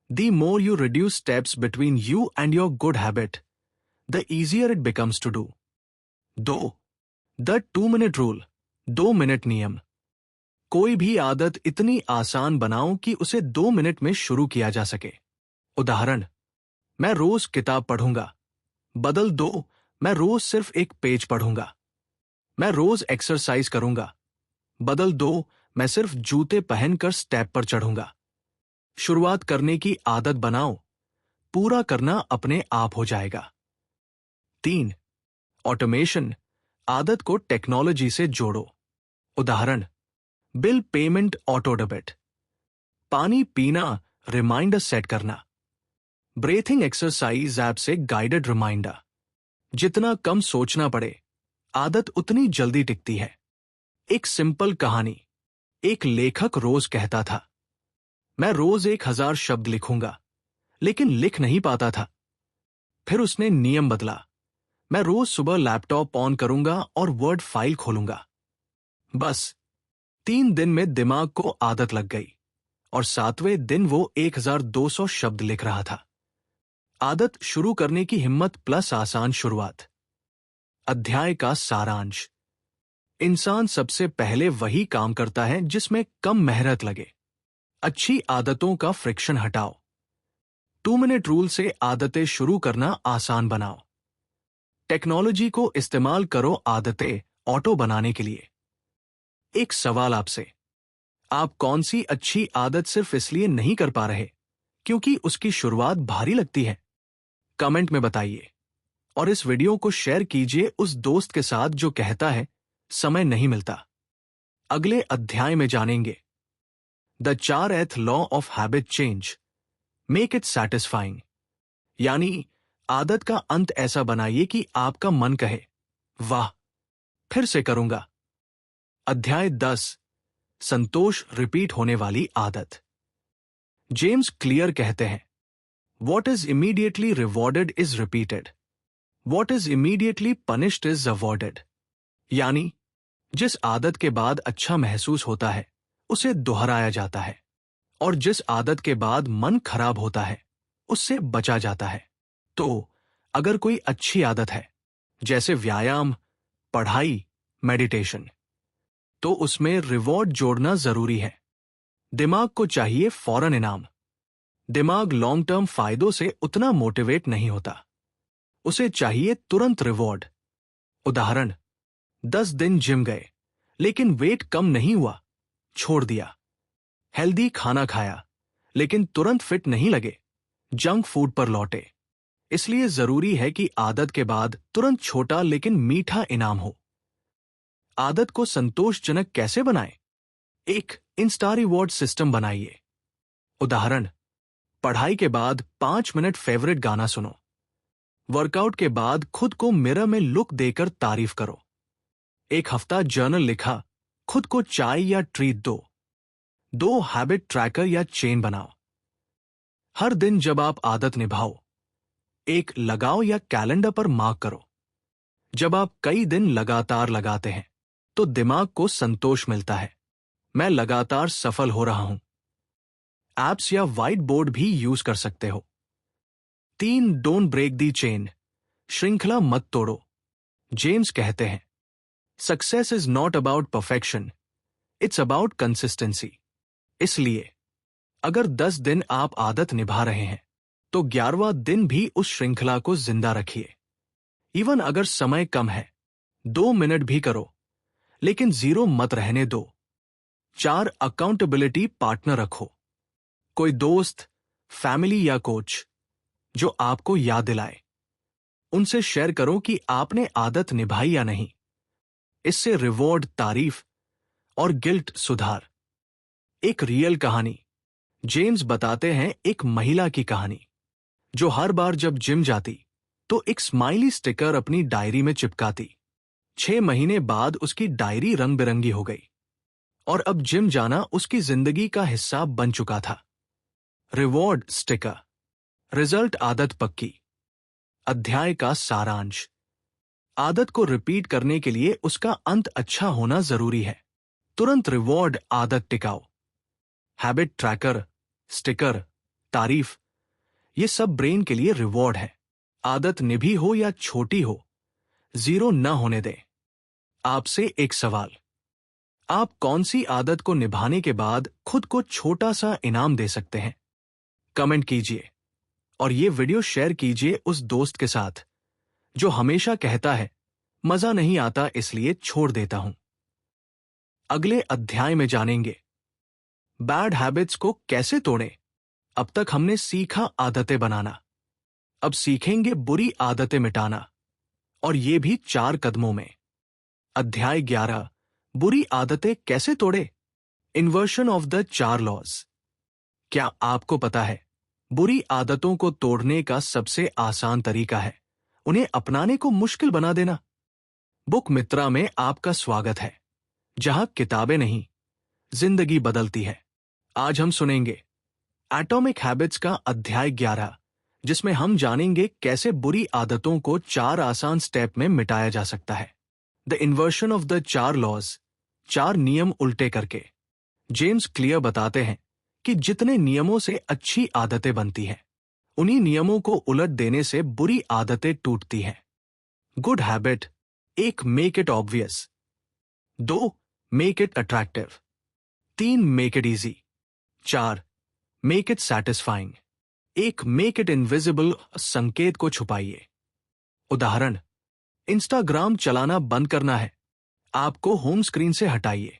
the more you reduce steps between you and your good habit, the easier it becomes to do. 2. The 2 minute rule, 2 minute नियम। कोई भी आदत इतनी आसान बनाओ कि उसे 2 मिनट में शुरू किया जा सके। उदाहरण, मैं रोज किताब पढ़ूंगा, बदल दो, मैं रोज सिर्फ एक पेज पढ़ूंगा। मैं रोज एक्सरसाइज करूंगा, बदल दो, मैं सिर्फ जूते पहनकर स्टेप पर चढ़ूंगा। शुरुआत करने की आदत बनाओ, पूरा करना अपने आप हो जाएगा। 3. ऑटोमेशन, आदत को टेक्नोलॉजी से जोड़ो। उदाहरण, बिल पेमेंट ऑटो डेबिट, पानी पीना रिमाइंडर सेट करना, ब्रीथिंग एक्सरसाइज ऐप से गाइडेड रिमाइंडर। जितना कम सोचना पड़े, आदत उतनी जल्दी टिकती है। एक सिंपल कहानी, एक लेखक रोज कहता था, मैं रोज 1000 शब्द लिखूंगा, लेकिन लिख नहीं पाता था। फिर उसने नियम बदला, मैं रोज सुबह लैपटॉप ऑन करूंगा और वर्ड फाइल खोलूंगा। बस 3 दिन में दिमाग को आदत लग गई और 7वें दिन वो 1200 शब्द लिख रहा था। आदत शुरू करने की हिम्मत प्लस आसान शुरुआत। अध्याय का सारांश, इंसान सबसे पहले वही काम करता है जिसमें कम मेहनत लगे। अच्छी आदतों का फ्रिक्शन हटाओ। 2 मिनट रूल से आदतें शुरू करना आसान बनाओ। टेक्नोलॉजी को इस्तेमाल करो आदतें ऑटो बनाने के लिए। एक सवाल आपसे, आप कौन सी अच्छी आदत सिर्फ इसलिए नहीं कर पा रहे क्योंकि उसकी शुरुआत भारी लगती है? कमेंट में बताइए और इस वीडियो को शेयर कीजिए उस दोस्त के साथ जो कहता है समय नहीं मिलता। अगले अध्याय में जानेंगे the 4th law of habit change, make it satisfying, यानी आदत का अंत ऐसा बनाइए कि आपका मन कहे वाह, फिर से करूंगा। अध्याय 10, संतोष रिपीट होने वाली आदत। जेम्स क्लियर कहते हैं, what is immediately rewarded is repeated, what is immediately punished is awarded. यानी जिस आदत के बाद अच्छा महसूस होता है उसे दोहराया जाता है, और जिस आदत के बाद मन खराब होता है उससे बचा जाता है। तो अगर कोई अच्छी आदत है जैसे व्यायाम, पढ़ाई, मेडिटेशन, तो उसमें रिवॉर्ड जोड़ना जरूरी है। दिमाग को चाहिए फौरन इनाम। दिमाग लॉन्ग टर्म फायदों से उतना मोटिवेट नहीं होता, उसे चाहिए तुरंत रिवॉर्ड। उदाहरण, 10 दिन जिम गए लेकिन वेट कम नहीं हुआ, छोड़ दिया। हेल्दी खाना खाया लेकिन तुरंत फिट नहीं लगे, जंक फूड पर लौटे। इसलिए जरूरी है कि आदत के बाद तुरंत छोटा लेकिन मीठा इनाम हो। आदत को संतोषजनक कैसे बनाएं? एक इंस्टा रिवॉर्ड सिस्टम बनाइए। उदाहरण, पढ़ाई के बाद 5 मिनट फेवरेट गाना सुनो। वर्कआउट के बाद खुद को मिरर में लुक देकर तारीफ करो। एक हफ्ता जर्नल लिखा, खुद को चाय या ट्रीट दो। 2 हैबिट ट्रैकर या चेन बनाओ। हर दिन जब आप आदत निभाओ, एक लगाओ या कैलेंडर पर मार्क करो। जब आप कई दिन लगातार लगाते हैं तो दिमाग को संतोष मिलता है, मैं लगातार सफल हो रहा हूं। एप्स या व्हाइट बोर्ड भी यूज कर सकते हो। 3 डोंट ब्रेक दी चेन, श्रृंखला मत तोड़ो। जेम्स कहते हैं, success is not about perfection, it's about consistency. इसलिए अगर 10 दिन आप आदत निभा रहे हैं तो 11वां दिन भी उस श्रृंखला को जिंदा रखिए। इवन अगर समय कम है, 2 मिनट भी करो, लेकिन 0 मत रहने दो। 4 अकाउंटेबिलिटी पार्टनर रखो। कोई दोस्त, फैमिली या कोच जो आपको याद दिलाए। उनसे शेयर करो कि आपने आदत निभाई या नहीं। इससे रिवॉर्ड, तारीफ और गिल्ट सुधार। एक रियल कहानी। जेम्स बताते हैं एक महिला की कहानी जो हर बार जब जिम जाती तो एक स्माइली स्टिकर अपनी डायरी में चिपकाती। 6 महीने बाद उसकी डायरी रंग बिरंगी हो गई और अब जिम जाना उसकी जिंदगी का हिस्सा बन चुका था। रिवॉर्ड स्टिकर, रिजल्ट आदत पक्की। अध्याय का सारांश, आदत को रिपीट करने के लिए उसका अंत अच्छा होना जरूरी है। तुरंत रिवॉर्ड आदत टिकाओ। हैबिट ट्रैकर, स्टिकर, तारीफ, ये सब ब्रेन के लिए रिवॉर्ड है। आदत निभी हो या छोटी हो, 0 न होने दें। आपसे एक सवाल, आप कौन सी आदत को निभाने के बाद खुद को छोटा सा इनाम दे सकते हैं? कमेंट कीजिए और ये वीडियो शेयर कीजिए उस दोस्त के साथ जो हमेशा कहता है मजा नहीं आता इसलिए छोड़ देता हूं। अगले अध्याय में जानेंगे बैड हैबिट्स को कैसे तोड़ें। अब तक हमने सीखा आदतें बनाना, अब सीखेंगे बुरी आदतें मिटाना, और ये भी 4 कदमों में। अध्याय 11, बुरी आदतें कैसे तोड़े, इन्वर्शन ऑफ द 4 लॉज। क्या आपको पता है बुरी आदतों को तोड़ने का सबसे आसान तरीका है उन्हें अपनाने को मुश्किल बना देना। बुक मित्रा में आपका स्वागत है, जहां किताबें नहीं, जिंदगी बदलती है। आज हम सुनेंगे एटॉमिक हैबिट्स का अध्याय 11, जिसमें हम जानेंगे कैसे बुरी आदतों को 4 आसान स्टेप में मिटाया जा सकता है। The inversion of the 4 laws, 4 नियम उल्टे करके। जेम्स क्लियर बताते हैं कि जितने नियमों से अच्छी आदतें बनती हैं, उन्हीं नियमों को उलट देने से बुरी आदतें टूटती हैं। गुड हैबिट, एक make it obvious. 2. Make it attractive. 3. Make it easy. 4. Make it satisfying. 1. Make it invisible. संकेत को छुपाइए. उदाहरण: इंस्टाग्राम चलाना बंद करना है, आपको होम स्क्रीन से हटाइए.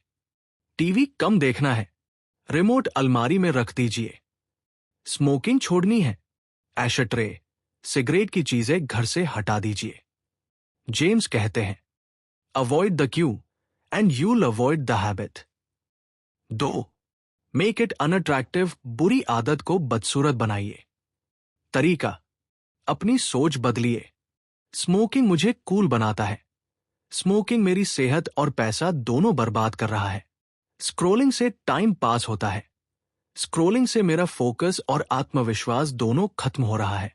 टीवी कम देखना है, रिमोट अलमारी में रख दीजिए. स्मोकिंग छोड़नी है, एशट्रे, सिगरेट की चीजें घर से हटा दीजिए. जेम्स कहते हैं, avoid the Q and you'll avoid the habit. 2. Make it unattractive. बुरी आदत को बदसूरत बनाइए. तरीका: अपनी सोच बदलिए. स्मोकिंग मुझे कूल बनाता है, स्मोकिंग मेरी सेहत और पैसा दोनों बर्बाद कर रहा है. स्क्रोलिंग से टाइम पास होता है, स्क्रोलिंग से मेरा फोकस और आत्मविश्वास दोनों खत्म हो रहा है.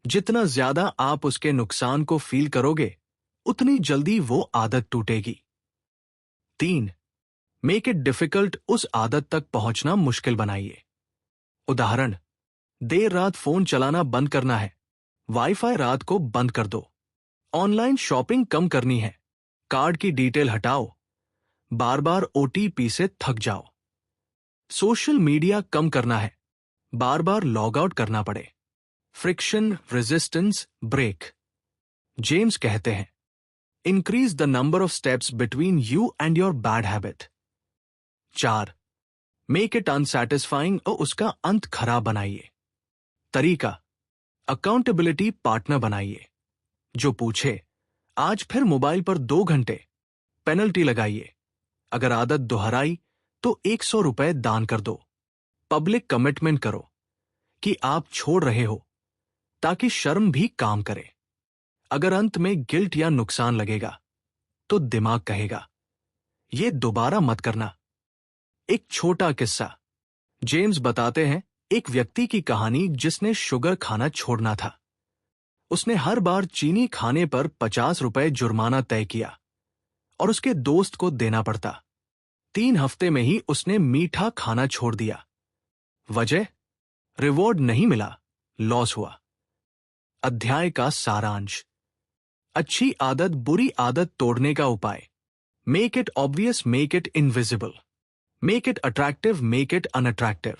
जितना ज्यादा आप उसके नुकसान को फील करोगे, उतनी जल्दी वो आदत टूटेगी. 3. Make it difficult. उस आदत तक पहुंचना मुश्किल बनाइए. उदाहरण: देर रात फोन चलाना बंद करना है, वाईफाई रात को बंद कर दो. ऑनलाइन शॉपिंग कम करनी है, कार्ड की डिटेल हटाओ. बार बार ओटीपी से थक जाओ. सोशल मीडिया कम करना है, बार बार लॉग आउट करना पड़े. Friction, resistance, break. जेम्स कहते हैं, increase the number of steps between you and your bad habit. 4. Make it unsatisfying. और उसका अंत खराब बनाइए. तरीका: अकाउंटेबिलिटी पार्टनर बनाइए, जो पूछे, आज फिर मोबाइल पर 2 घंटे. पेनल्टी लगाइए. अगर आदत दोहराई तो 100 रुपए दान कर दो. पब्लिक कमिटमेंट करो कि आप छोड़ रहे हो, ताकि शर्म भी काम करे. अगर अंत में गिल्ट या नुकसान लगेगा तो दिमाग कहेगा, ये दोबारा मत करना. एक छोटा किस्सा. जेम्स बताते हैं, एक व्यक्ति की कहानी जिसने शुगर खाना छोड़ना था. उसने हर बार चीनी खाने पर 50 रुपए जुर्माना तय किया और उसके दोस्त को देना पड़ता. 3 हफ्ते में ही उसने मीठा खाना छोड़ दिया. वजह: रिवॉर्ड नहीं मिला, लॉस हुआ. अध्याय का सारांश: अच्छी आदत बुरी आदत तोड़ने का उपाय. Make it obvious, make it invisible. Make it attractive, make it unattractive.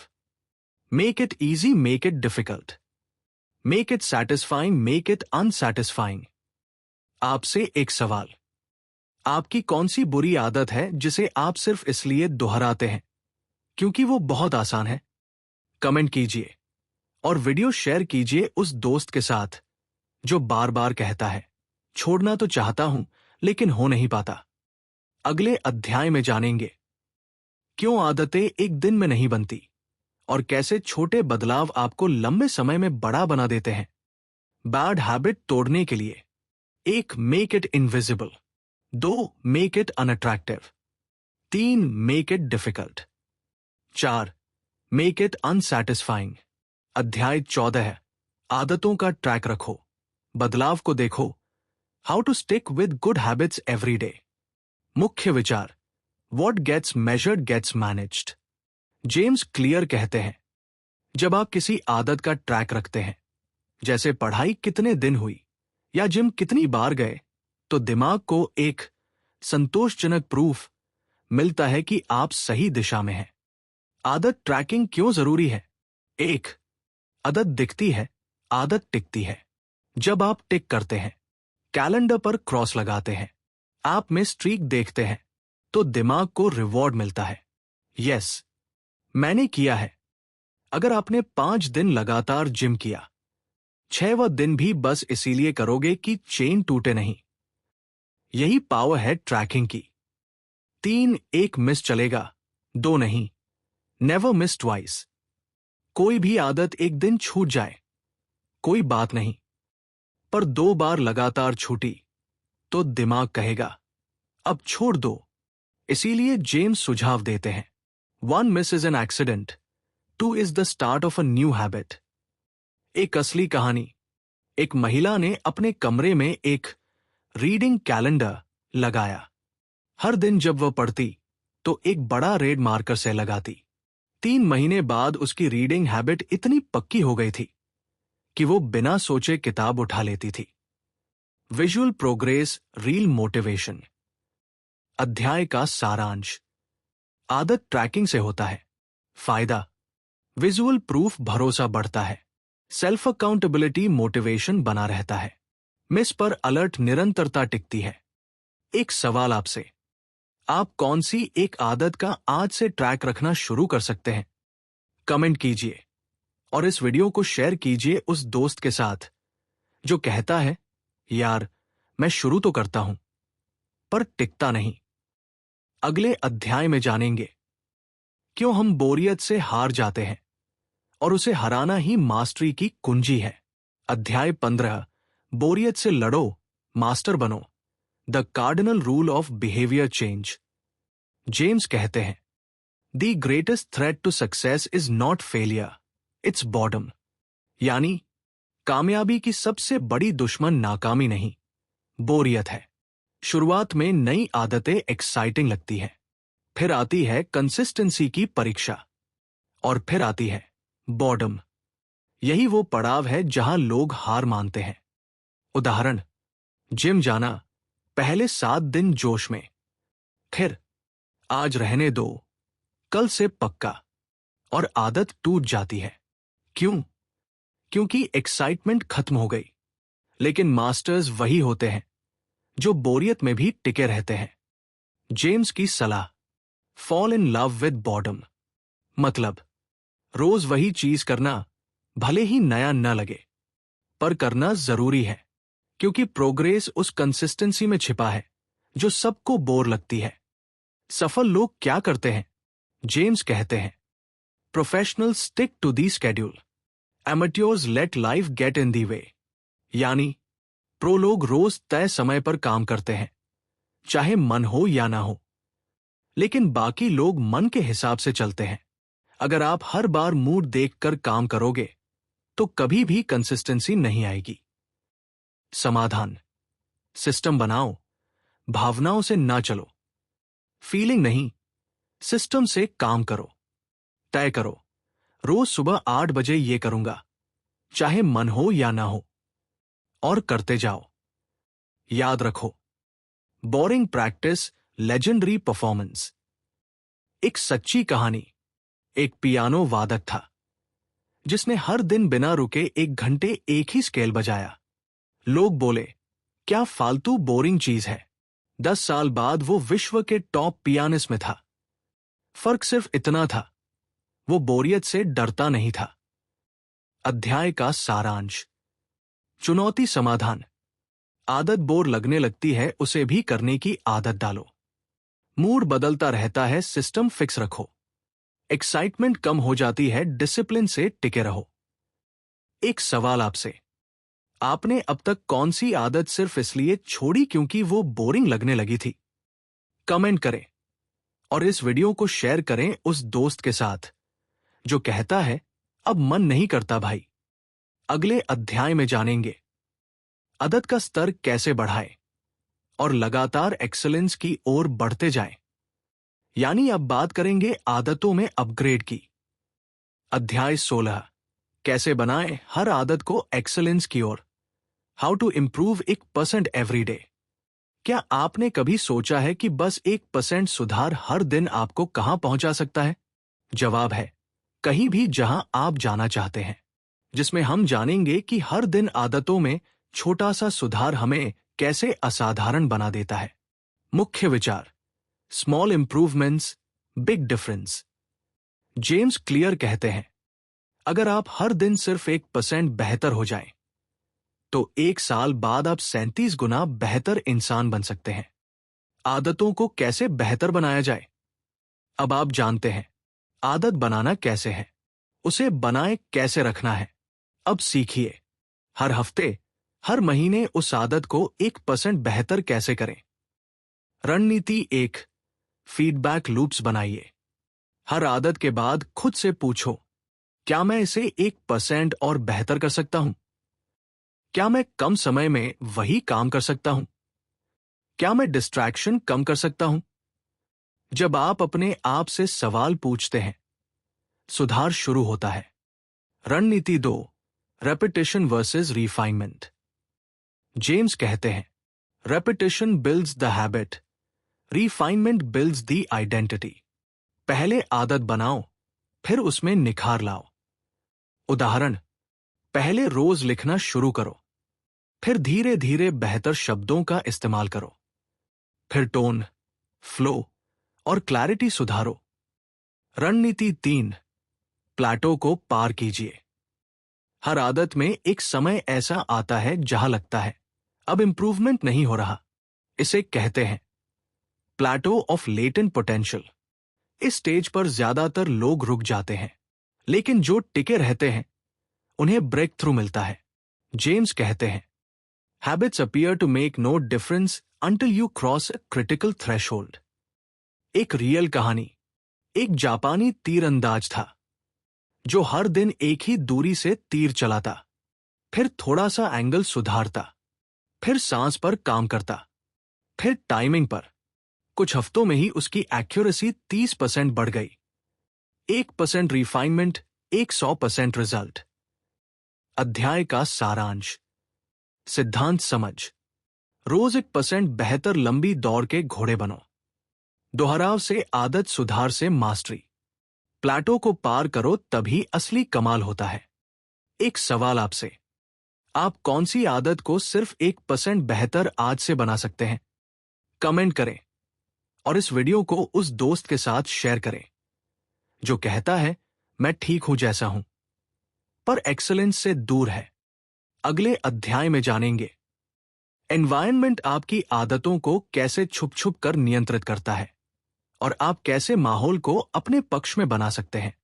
Make it easy, make it difficult. Make it satisfying, make it unsatisfying. आपसे एक सवाल: आपकी कौन सी बुरी आदत है जिसे आप सिर्फ इसलिए दोहराते हैं क्योंकि वो बहुत आसान है? कमेंट कीजिए और वीडियो शेयर कीजिए उस दोस्त के साथ जो बार बार कहता है, छोड़ना तो चाहता हूं लेकिन हो नहीं पाता. अगले अध्याय में जानेंगे क्यों आदतें एक दिन में नहीं बनती और कैसे छोटे बदलाव आपको लंबे समय में बड़ा बना देते हैं. बैड हैबिट तोड़ने के लिए: 1. Make it invisible. 2. Make it unattractive. 3. Make it difficult. 4. Make it unsatisfying. अध्याय 14 है, आदतों का ट्रैक रखो, बदलाव को देखो. How to stick with good habits every day. मुख्य विचार: what gets measured gets managed. James Clear कहते हैं, जब आप किसी आदत का ट्रैक रखते हैं, जैसे पढ़ाई कितने दिन हुई या जिम कितनी बार गए, तो दिमाग को एक संतोषजनक प्रूफ मिलता है कि आप सही दिशा में हैं. आदत ट्रैकिंग क्यों जरूरी है? 1. आदत दिखती है, आदत टिकती है. जब आप टिक करते हैं, कैलेंडर पर क्रॉस लगाते हैं, आप में स्ट्रीक देखते हैं, तो दिमाग को रिवॉर्ड मिलता है. यस, मैंने किया है. अगर आपने 5 दिन लगातार जिम किया, 6वां दिन भी बस इसीलिए करोगे कि चेन टूटे नहीं. यही पावर है ट्रैकिंग की. 3. एक मिस चलेगा, 2 नहीं. Never miss twice. कोई भी आदत एक दिन छूट जाए, कोई बात नहीं, पर 2 बार लगातार छूटी तो दिमाग कहेगा, अब छोड़ दो. इसीलिए जेम्स सुझाव देते हैं, 1 miss is an accident, 2 is the start of a new habit. एक असली कहानी. एक महिला ने अपने कमरे में एक रीडिंग कैलेंडर लगाया. हर दिन जब वह पढ़ती तो एक बड़ा रेड मार्कर से लगाती. 3 महीने बाद उसकी रीडिंग हैबिट इतनी पक्की हो गई थी कि वो बिना सोचे किताब उठा लेती थी. Visual progress, real motivation. अध्याय का सारांश। आदत ट्रैकिंग से होता है। फायदा, विजुअल प्रूफ भरोसा बढ़ता है। सेल्फ अकाउंटेबिलिटी मोटिवेशन बना रहता है। मिस पर अलर्ट निरंतरता टिकती है। एक सवाल आपसे, आप कौन सी एक आदत का आज से ट्रैक रखना शुरू कर सकते हैं? कमेंट कीजिए और इस वीडियो को शेयर कीजिए उस दोस्त के साथ जो कहता है, यार मैं शुरू तो करता हूं पर टिकता नहीं। अगले अध्याय में जानेंगे क्यों हम बोरियत से हार जाते हैं और उसे हराना ही मास्टरी की कुंजी है। अध्याय 15, बोरियत से लड़ो, मास्टर बनो। The cardinal rule of behaviour change. James कहते हैं, the greatest threat to success is not failure, it's boredom. यानी कामयाबी की सबसे बड़ी दुश्मन नाकामी नहीं, बोरियत है। शुरुआत में नई आदतें एक्साइटिंग लगती हैं, फिर आती है कंसिस्टेंसी की परीक्षा, और फिर आती है बॉर्डम। यही वो पड़ाव है जहां लोग हार मानते हैं। उदाहरण, जिम जाना, पहले 7 दिन जोश में, फिर आज रहने दो, कल से पक्का, और आदत टूट जाती है। क्यों? क्योंकि एक्साइटमेंट खत्म हो गई। लेकिन मास्टर्स वही होते हैं जो बोरियत में भी टिके रहते हैं। जेम्स की सलाह, fall in love with boredom. मतलब, रोज वही चीज करना, भले ही नया न लगे, पर करना जरूरी है, क्योंकि प्रोग्रेस उस कंसिस्टेंसी में छिपा है जो सबको बोर लगती है। सफल लोग क्या करते हैं? जेम्स कहते हैं, professionals stick to the schedule, amateurs let life get in the way. यानी प्रो लोग रोज तय समय पर काम करते हैं, चाहे मन हो या ना हो। लेकिन बाकी लोग मन के हिसाब से चलते हैं। अगर आप हर बार मूड देखकर काम करोगे तो कभी भी कंसिस्टेंसी नहीं आएगी। समाधान, सिस्टम बनाओ, भावनाओं से ना चलो। फीलिंग नहीं, सिस्टम से काम करो। तय करो, रोज सुबह 8 बजे ये करूंगा, चाहे मन हो या ना हो, और करते जाओ। याद रखो, बोरिंग प्रैक्टिस, लेजेंडरी परफॉर्मेंस। एक सच्ची कहानी। एक पियानो वादक था जिसने हर दिन बिना रुके 1 घंटे एक ही स्केल बजाया। लोग बोले, क्या फालतू बोरिंग चीज है। 10 साल बाद वो विश्व के टॉप पियानिस्ट में था। फर्क सिर्फ इतना था, वो बोरियत से डरता नहीं था। अध्याय का सारांश। चुनौती समाधान। आदत बोर लगने लगती है, उसे भी करने की आदत डालो। मूड बदलता रहता है, सिस्टम फिक्स रखो। एक्साइटमेंट कम हो जाती है, डिसिप्लिन से टिके रहो। एक सवाल आपसे, आपने अब तक कौन सी आदत सिर्फ इसलिए छोड़ी क्योंकि वो बोरिंग लगने लगी थी? कमेंट करें और इस वीडियो को शेयर करें उस दोस्त के साथ जो कहता है, अब मन नहीं करता भाई। अगले अध्याय में जानेंगे आदत का स्तर कैसे बढ़ाएं और लगातार एक्सीलेंस की ओर बढ़ते जाएं। यानी अब बात करेंगे आदतों में अपग्रेड की। अध्याय 16, कैसे बनाएं हर आदत को एक्सीलेंस की ओर। How to improve 1% every day. क्या आपने कभी सोचा है कि बस 1% सुधार हर दिन आपको कहां पहुंचा सकता है? जवाब है, कहीं भी जहां आप जाना चाहते हैं। जिसमें हम जानेंगे कि हर दिन आदतों में छोटा सा सुधार हमें कैसे असाधारण बना देता है। मुख्य विचार, small improvements, big difference. James Clear कहते हैं, अगर आप हर दिन सिर्फ 1% बेहतर हो जाएं, तो 1 साल बाद आप 37 गुना बेहतर इंसान बन सकते हैं। आदतों को कैसे बेहतर बनाया जाए? अब आप जानते हैं आदत बनाना कैसे है, उसे बनाए कैसे रखना है। अब सीखिए, हर हफ्ते, हर महीने उस आदत को 1% बेहतर कैसे करें। रणनीति 1, फीडबैक लूप्स बनाइए। हर आदत के बाद खुद से पूछो, क्या मैं इसे 1% और बेहतर कर सकता हूं? क्या मैं कम समय में वही काम कर सकता हूं? क्या मैं डिस्ट्रैक्शन कम कर सकता हूं? जब आप अपने आप से सवाल पूछते हैं, सुधार शुरू होता है। रणनीति 2, रेपिटेशन वर्सेस रिफाइनमेंट। जेम्स कहते हैं, repetition builds the habit, refinement builds the identity. पहले आदत बनाओ, फिर उसमें निखार लाओ। उदाहरण, पहले रोज लिखना शुरू करो, फिर धीरे धीरे बेहतर शब्दों का इस्तेमाल करो। फिर टोन, फ्लो और क्लैरिटी सुधारो। रणनीति 3, प्लेटो को पार कीजिए। हर आदत में एक समय ऐसा आता है जहां लगता है अब इंप्रूवमेंट नहीं हो रहा। इसे कहते हैं प्लेटो ऑफ लेटेंट पोटेंशियल। इस स्टेज पर ज्यादातर लोग रुक जाते हैं, लेकिन जो टिके रहते हैं उन्हें ब्रेक थ्रू मिलता है। जेम्स कहते हैं habits appear to make no difference until you cross a critical threshold. एक रियल कहानी। एक जापानी तीरंदाज था जो हर दिन एक ही दूरी से तीर चलाता, फिर थोड़ा सा एंगल सुधारता, फिर सांस पर काम करता, फिर टाइमिंग पर। कुछ हफ्तों में ही उसकी एक्यूरेसी 30% बढ़ गई। 1% रिफाइनमेंट, 100% रिजल्ट। अध्याय का सारांश। सिद्धांत समझ। रोज 1% बेहतर लंबी दौड़ के घोड़े बनो। दोहराव से आदत, सुधार से मास्टरी। प्लेटो को पार करो तभी असली कमाल होता है। एक सवाल आपसे, आप कौन सी आदत को सिर्फ 1% बेहतर आज से बना सकते हैं? कमेंट करें और इस वीडियो को उस दोस्त के साथ शेयर करें जो कहता है मैं ठीक हूं जैसा हूं, पर एक्सीलेंस से दूर है। अगले अध्याय में जानेंगे एनवायरनमेंट आपकी आदतों को कैसे छुप छुप कर नियंत्रित करता है और आप कैसे माहौल को अपने पक्ष में बना सकते हैं।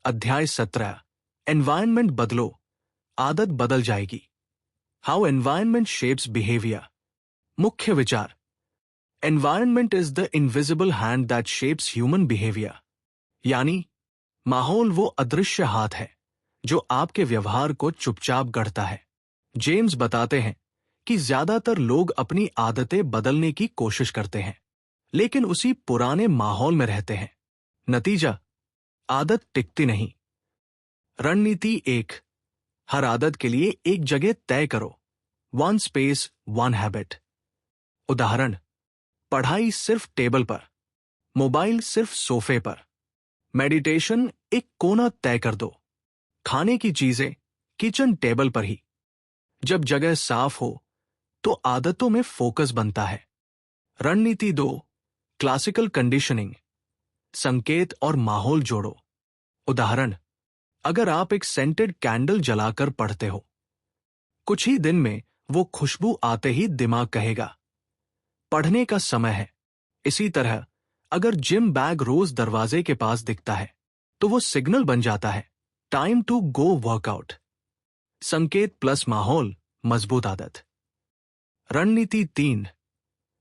अध्याय 17, एनवायरनमेंट बदलो, आदत बदल जाएगी। How environment shapes behaviour. मुख्य विचार, environment is the invisible hand that shapes human behaviour. यानी माहौल वो अदृश्य हाथ है जो आपके व्यवहार को चुपचाप गढ़ता है। जेम्स बताते हैं कि ज्यादातर लोग अपनी आदतें बदलने की कोशिश करते हैं, लेकिन उसी पुराने माहौल में रहते हैं। नतीजा, आदत टिकती नहीं। रणनीति 1, हर आदत के लिए एक जगह तय करो। 1 स्पेस 1 हैबिट। उदाहरण, पढ़ाई सिर्फ टेबल पर, मोबाइल सिर्फ सोफे पर। मेडिटेशन एक कोना तय कर दो। खाने की चीजें किचन टेबल पर ही। जब जगह साफ हो तो आदतों में फोकस बनता है। रणनीति 2, क्लासिकल कंडीशनिंग, संकेत और माहौल जोड़ो। उदाहरण, अगर आप एक सेंटेड कैंडल जलाकर पढ़ते हो, कुछ ही दिन में वो खुशबू आते ही दिमाग कहेगा पढ़ने का समय है। इसी तरह अगर जिम बैग रोज दरवाजे के पास दिखता है तो वो सिग्नल बन जाता है टाइम टू गो वर्कआउट। संकेत प्लस माहौल, मजबूत आदत। रणनीति 3,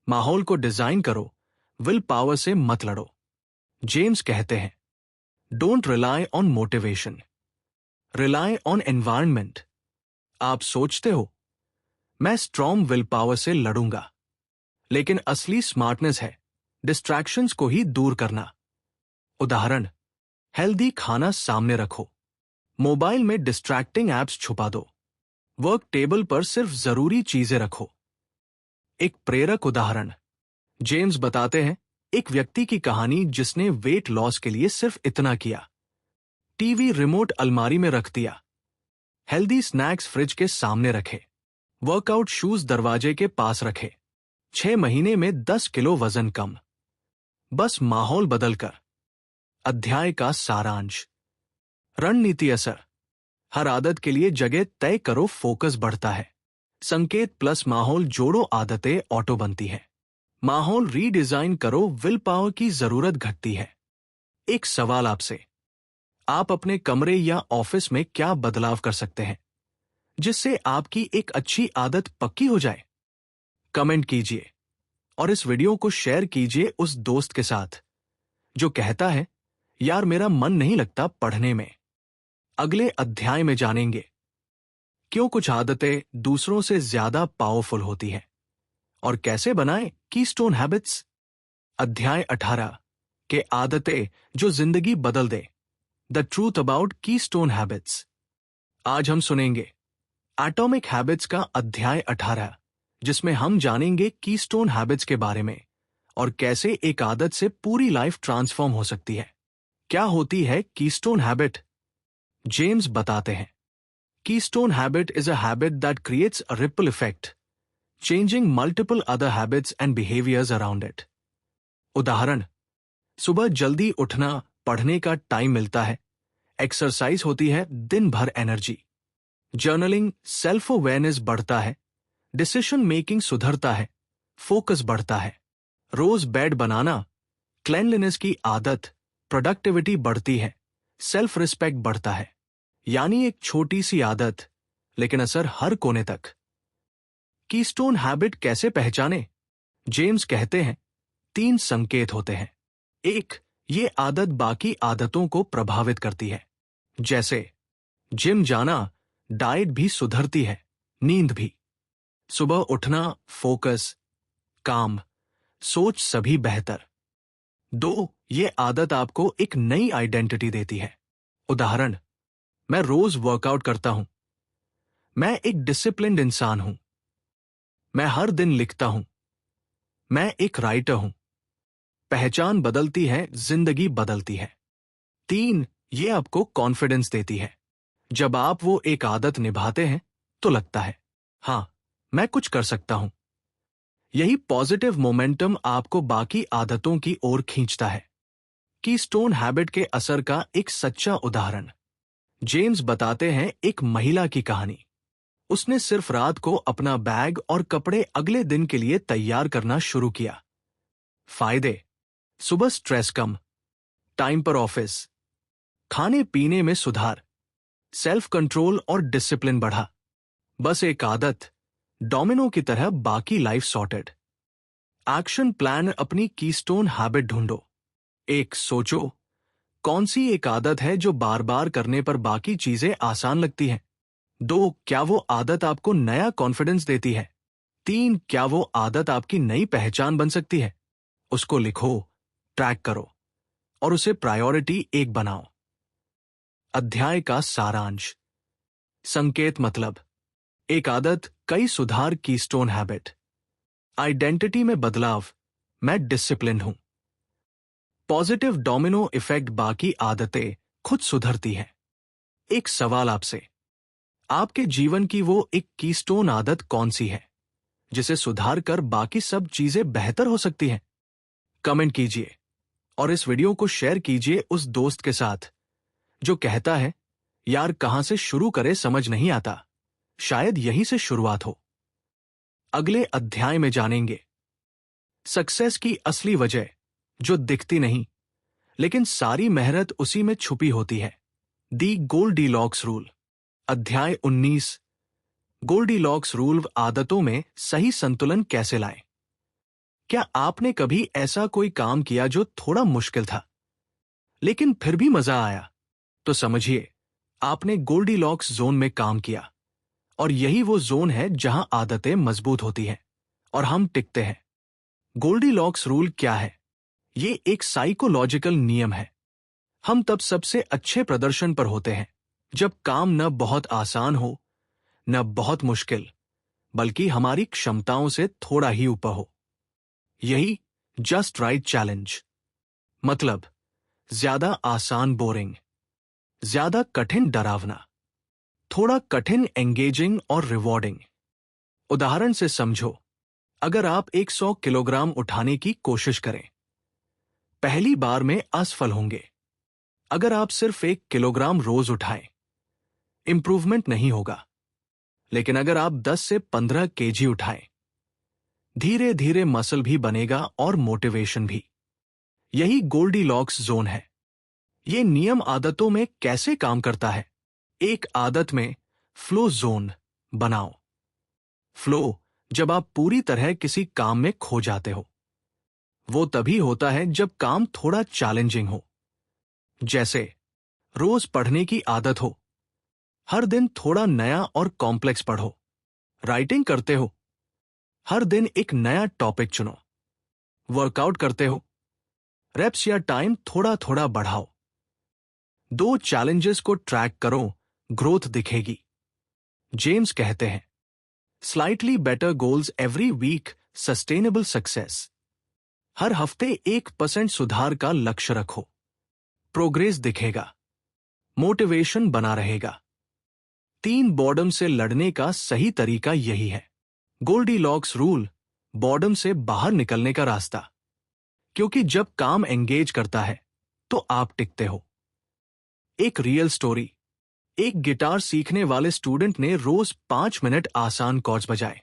माहौल को डिजाइन करो, विल पावर से मत लड़ो। जेम्स कहते हैं don't rely on motivation, rely on environment. आप सोचते हो मैं स्ट्रॉन्ग विल पावर से लड़ूंगा, लेकिन असली स्मार्टनेस है डिस्ट्रैक्शंस को ही दूर करना। उदाहरण, हेल्दी खाना सामने रखो, मोबाइल में डिस्ट्रैक्टिंग एप्स छुपा दो, वर्क टेबल पर सिर्फ जरूरी चीजें रखो। एक प्रेरक उदाहरण, जेम्स बताते हैं एक व्यक्ति की कहानी जिसने वेट लॉस के लिए सिर्फ इतना किया। टीवी रिमोट अलमारी में रख दिया, हेल्दी स्नैक्स फ्रिज के सामने रखे, वर्कआउट शूज दरवाजे के पास रखे। 6 महीने में 10 किलो वजन कम, बस माहौल बदलकर। अध्याय का सारांश। रणनीति असर, हर आदत के लिए जगह तय करो, फोकस बढ़ता है। संकेत प्लस माहौल जोड़ो, आदतें ऑटो बनती है। माहौल रीडिजाइन करो, विल पावर की जरूरत घटती है। एक सवाल आपसे, आप अपने कमरे या ऑफिस में क्या बदलाव कर सकते हैं जिससे आपकी एक अच्छी आदत पक्की हो जाए? कमेंट कीजिए और इस वीडियो को शेयर कीजिए उस दोस्त के साथ जो कहता है यार मेरा मन नहीं लगता पढ़ने में। अगले अध्याय में जानेंगे क्यों कुछ आदतें दूसरों से ज्यादा पावरफुल होती हैं और कैसे बनाएं कीस्टोन हैबिट्स। अध्याय 18 के आदतें जो जिंदगी बदल दे, the truth about keystone habits. आज हम सुनेंगे एटॉमिक हैबिट्स का अध्याय 18, जिसमें हम जानेंगे कीस्टोन हैबिट्स के बारे में और कैसे एक आदत से पूरी लाइफ ट्रांसफॉर्म हो सकती है। क्या होती है कीस्टोन हैबिट? जेम्स बताते हैं, keystone habit is a habit that creates a ripple effect, changing multiple other habits and behaviours around it. उदाहरण, सुबह जल्दी उठना, पढ़ने का टाइम मिलता है, एक्सरसाइज होती है, दिन भर एनर्जी। जर्नलिंग, सेल्फ अवेयरनेस बढ़ता है, डिसीजन मेकिंग सुधरता है, फोकस बढ़ता है। रोज बेड बनाना, क्लेanलीनेस की आदत, प्रोडक्टिविटी बढ़ती है, सेल्फ रिस्पेक्ट बढ़ता है। यानी एक छोटी सी आदत, लेकिन असर हर कोने तक। कीस्टोन हैबिट कैसे पहचाने? जेम्स कहते हैं, 3 संकेत होते हैं। 1, ये आदत बाकी आदतों को प्रभावित करती है। जैसे जिम जाना, डाइट भी सुधरती है, नींद भी। सुबह उठना, फोकस, काम, सोच सभी बेहतर। 2, ये आदत आपको एक नई आइडेंटिटी देती है। उदाहरण, मैं रोज वर्कआउट करता हूं, मैं एक डिसिप्लिन्ड इंसान हूं, मैं हर दिन लिखता हूं, मैं एक राइटर हूं। पहचान बदलती है, जिंदगी बदलती है। 3, ये आपको कॉन्फिडेंस देती है। जब आप वो एक आदत निभाते हैं तो लगता है, हां, मैं कुछ कर सकता हूं। यही पॉजिटिव मोमेंटम आपको बाकी आदतों की ओर खींचता है। कीस्टोन हैबिट के असर का एक सच्चा उदाहरण जेम्स बताते हैं, एक महिला की कहानी। उसने सिर्फ रात को अपना बैग और कपड़े अगले दिन के लिए तैयार करना शुरू किया। फायदे: सुबह स्ट्रेस कम, टाइम पर ऑफिस, खाने पीने में सुधार, सेल्फ कंट्रोल और डिसिप्लिन बढ़ा। बस एक आदत, डोमिनो की तरह बाकी लाइफ सॉर्टेड। एक्शन प्लान अपनी कीस्टोन हैबिट ढूंढो। 1, सोचो, कौन सी एक आदत है जो बार बार करने पर बाकी चीजें आसान लगती हैं। 2, क्या वो आदत आपको नया कॉन्फिडेंस देती है। 3, क्या वो आदत आपकी नई पहचान बन सकती है। उसको लिखो, ट्रैक करो और उसे प्रायोरिटी 1 बनाओ। अध्याय का सारांश। संकेत मतलब एक आदत, कई सुधार, कीस्टोन हैबिट। आइडेंटिटी में बदलाव, मैं डिसिप्लिन हूं। पॉजिटिव डोमिनो इफेक्ट, बाकी आदतें खुद सुधरती हैं। एक सवाल आपसे, आपके जीवन की वो एक कीस्टोन आदत कौन सी है जिसे सुधार कर बाकी सब चीजें बेहतर हो सकती हैं? कमेंट कीजिए और इस वीडियो को शेयर कीजिए उस दोस्त के साथ जो कहता है, यार कहां से शुरू करे समझ नहीं आता। शायद यही से शुरुआत हो। अगले अध्याय में जानेंगे सक्सेस की असली वजह, जो दिखती नहीं लेकिन सारी मेहनत उसी में छुपी होती है। दी गोल्डीलॉक्स रूल। अध्याय 19, गोल्डीलॉक्स रूल, आदतों में सही संतुलन कैसे लाएं। क्या आपने कभी ऐसा कोई काम किया जो थोड़ा मुश्किल था लेकिन फिर भी मजा आया? तो समझिए, आपने गोल्डीलॉक्स जोन में काम किया और यही वो जोन है जहां आदतें मजबूत होती हैं और हम टिकते हैं। गोल्डीलॉक्स रूल क्या है? ये एक साइकोलॉजिकल नियम है। हम तब सबसे अच्छे प्रदर्शन पर होते हैं जब काम न बहुत आसान हो न बहुत मुश्किल, बल्कि हमारी क्षमताओं से थोड़ा ही ऊपर हो। यही जस्ट राइट चैलेंज। मतलब, ज्यादा आसान बोरिंग, ज्यादा कठिन डरावना, थोड़ा कठिन एंगेजिंग और रिवॉर्डिंग। उदाहरण से समझो, अगर आप 100 किलोग्राम उठाने की कोशिश करें, पहली बार में असफल होंगे। अगर आप सिर्फ 1 किलोग्राम रोज उठाएं, इंप्रूवमेंट नहीं होगा। लेकिन अगर आप 10 से 15 केजी उठाएं, धीरे धीरे मसल भी बनेगा और मोटिवेशन भी। यही गोल्डीलॉक्स जोन है। ये नियम आदतों में कैसे काम करता है? एक आदत में फ्लो जोन बनाओ। फ्लो, जब आप पूरी तरह किसी काम में खो जाते हो। वो तभी होता है जब काम थोड़ा चैलेंजिंग हो। जैसे रोज पढ़ने की आदत हो, हर दिन थोड़ा नया और कॉम्प्लेक्स पढ़ो। राइटिंग करते हो, हर दिन एक नया टॉपिक चुनो। वर्कआउट करते हो, रेप्स या टाइम थोड़ा थोड़ा बढ़ाओ। 2 चैलेंजेस को ट्रैक करो, ग्रोथ दिखेगी। जेम्स कहते हैं, slightly better goals every week, sustainable success. हर हफ्ते 1% सुधार का लक्ष्य रखो, प्रोग्रेस दिखेगा, मोटिवेशन बना रहेगा। 3 बॉर्डम से लड़ने का सही तरीका यही है। गोल्डीलॉक्स रूल, बॉर्डम से बाहर निकलने का रास्ता। क्योंकि जब काम एंगेज करता है तो आप टिकते हो। एक रियल स्टोरी। एक गिटार सीखने वाले स्टूडेंट ने रोज 5 मिनट आसान कॉर्ड्स बजाए,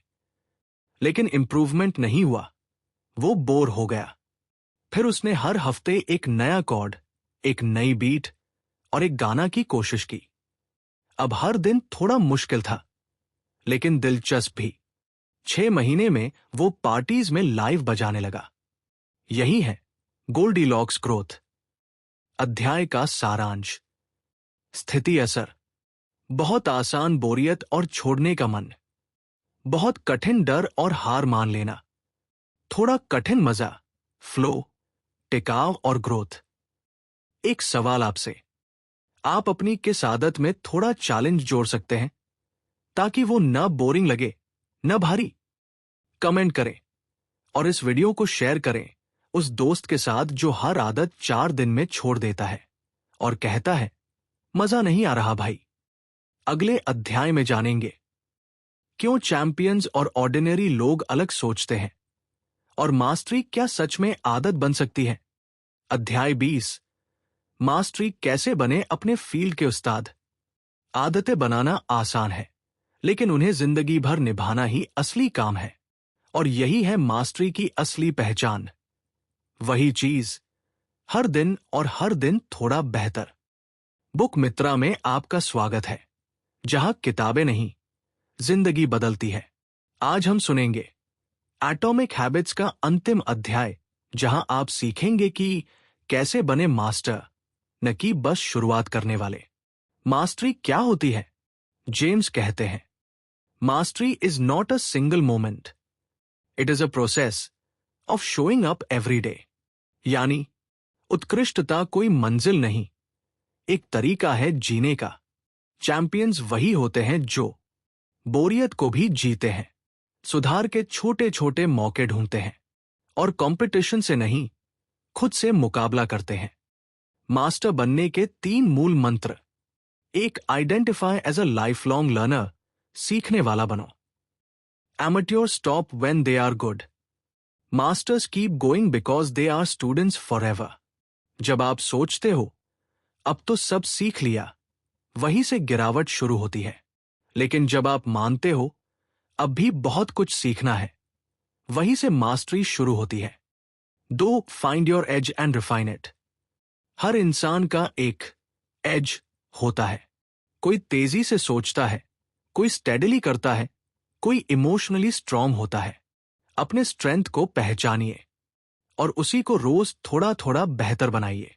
लेकिन इंप्रूवमेंट नहीं हुआ। वो बोर हो गया। फिर उसने हर हफ्ते एक नया कॉर्ड, एक नई बीट और एक गाना की कोशिश की। अब हर दिन थोड़ा मुश्किल था, लेकिन दिलचस्प भी। 6 महीने में वो पार्टीज में लाइव बजाने लगा। यही है गोल्डीलॉक्स ग्रोथ। अध्याय का सारांश। स्थिति असर। बहुत आसान बोरियत और छोड़ने का मन। बहुत कठिन डर और हार मान लेना। थोड़ा कठिन मजा, फ्लो, टिकाव और ग्रोथ। एक सवाल आपसे, आप अपनी किस आदत में थोड़ा चैलेंज जोड़ सकते हैं ताकि वो न बोरिंग लगे न भारी? कमेंट करें और इस वीडियो को शेयर करें उस दोस्त के साथ जो हर आदत 4 दिन में छोड़ देता है और कहता है, मजा नहीं आ रहा भाई। अगले अध्याय में जानेंगे क्यों चैंपियंस और ऑर्डिनरी लोग अलग सोचते हैं और मास्टरी क्या सच में आदत बन सकती है। अध्याय 20, मास्टरी कैसे बने अपने फील्ड के उस्ताद। आदतें बनाना आसान है, लेकिन उन्हें जिंदगी भर निभाना ही असली काम है। और यही है मास्टरी की असली पहचान। वही चीज, हर दिन और हर दिन थोड़ा बेहतर। बुक मित्रा में आपका स्वागत है, जहां किताबें नहीं, जिंदगी बदलती है। आज हम सुनेंगे एटॉमिक हैबिट्स का अंतिम अध्याय, जहां आप सीखेंगे कि कैसे बने मास्टर, न कि बस शुरुआत करने वाले। मास्टरी क्या होती है? जेम्स कहते हैं, mastery is not a single moment, it is a process of showing up every day. यानी उत्कृष्टता कोई मंजिल नहीं, एक तरीका है जीने का। चैंपियंस वही होते हैं जो बोरियत को भी जीते हैं, सुधार के छोटे छोटे मौके ढूंढते हैं और कंपटीशन से नहीं, खुद से मुकाबला करते हैं। मास्टर बनने के 3 मूल मंत्र। एक, identify as a life long learner, सीखने वाला बनो। Amateur stop when they are good, masters keep going because they are students forever. जब आप सोचते हो अब तो सब सीख लिया, वहीं से गिरावट शुरू होती है। लेकिन जब आप मानते हो अब भी बहुत कुछ सीखना है, वहीं से मास्टरी शुरू होती है। 2, find your edge and refine it. हर इंसान का एक एज होता है। कोई तेजी से सोचता है, कोई स्टेडली करता है, कोई इमोशनली स्ट्रांग होता है। अपने स्ट्रेंथ को पहचानिए और उसी को रोज थोड़ा थोड़ा बेहतर बनाइए।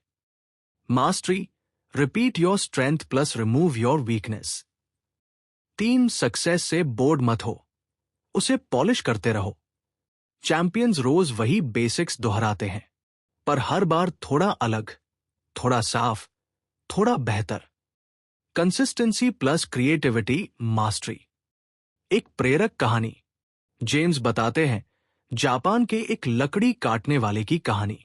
Mastery, repeat your strength plus remove your weakness. 3, success से बोर्ड मत हो, उसे पॉलिश करते रहो। चैंपियंस रोज वही बेसिक्स दोहराते हैं, पर हर बार थोड़ा अलग, थोड़ा साफ, थोड़ा बेहतर। Consistency plus creativity, mastery. एक प्रेरक कहानी। जेम्स बताते हैं जापान के एक लकड़ी काटने वाले की कहानी।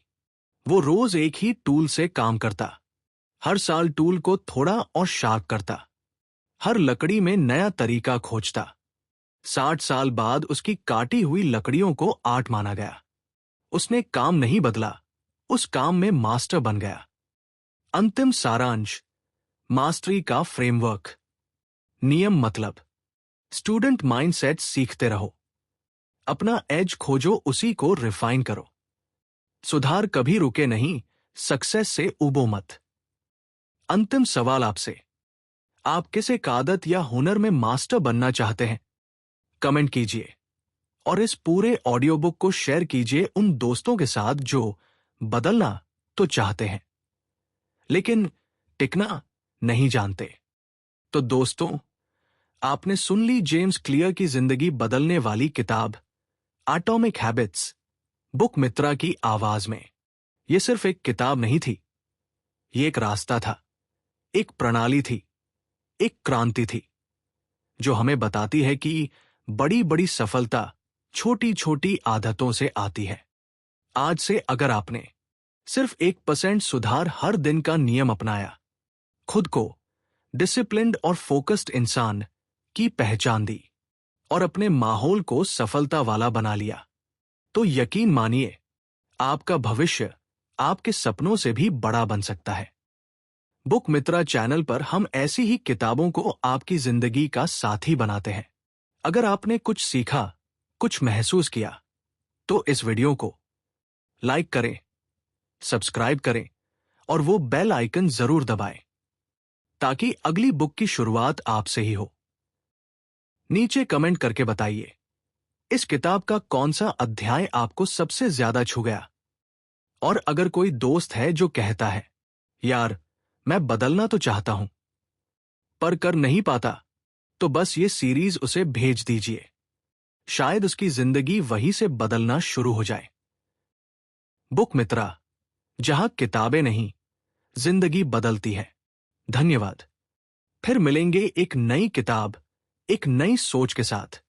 वो रोज एक ही टूल से काम करता, हर साल टूल को थोड़ा और शार्प करता, हर लकड़ी में नया तरीका खोजता। 60 साल बाद उसकी काटी हुई लकड़ियों को आर्ट माना गया। उसने काम नहीं बदला, उस काम में मास्टर बन गया। अंतिम सारांश, मास्टरी का फ्रेमवर्क। नियम मतलब स्टूडेंट माइंडसेट सीखते रहो, अपना एज खोजो, उसी को रिफाइन करो। सुधार कभी रुके नहीं, सक्सेस से उबो मत। अंतिम सवाल आपसे, आप किस एक आदत या हुनर में मास्टर बनना चाहते हैं? कमेंट कीजिए और इस पूरे ऑडियो बुक को शेयर कीजिए उन दोस्तों के साथ जो बदलना तो चाहते हैं लेकिन टिकना नहीं जानते। तो दोस्तों, आपने सुन ली जेम्स क्लियर की जिंदगी बदलने वाली किताब एटॉमिक हैबिट्स, बुक मित्रा की आवाज में। यह सिर्फ एक किताब नहीं थी, ये एक रास्ता था, एक प्रणाली थी, एक क्रांति थी जो हमें बताती है कि बड़ी बड़ी सफलता छोटी छोटी आदतों से आती है। आज से अगर आपने सिर्फ 1% सुधार हर दिन का नियम अपनाया, खुद को डिसिप्लिन्ड और फोकस्ड इंसान की पहचान दी और अपने माहौल को सफलता वाला बना लिया, तो यकीन मानिए आपका भविष्य आपके सपनों से भी बड़ा बन सकता है। बुक मित्रा चैनल पर हम ऐसी ही किताबों को आपकी जिंदगी का साथी बनाते हैं। अगर आपने कुछ सीखा, कुछ महसूस किया, तो इस वीडियो को लाइक करें, सब्सक्राइब करें और वो बेल आइकन जरूर दबाएं, ताकि अगली बुक की शुरुआत आपसे ही हो। नीचे कमेंट करके बताइए, इस किताब का कौन सा अध्याय आपको सबसे ज्यादा छू गया। और अगर कोई दोस्त है जो कहता है, यार मैं बदलना तो चाहता हूं पर कर नहीं पाता, तो बस ये सीरीज उसे भेज दीजिए। शायद उसकी जिंदगी वहीं से बदलना शुरू हो जाए। बुक मित्रा, जहां किताबें नहीं, जिंदगी बदलती है। धन्यवाद। फिर मिलेंगे एक नई किताब, एक नई सोच के साथ।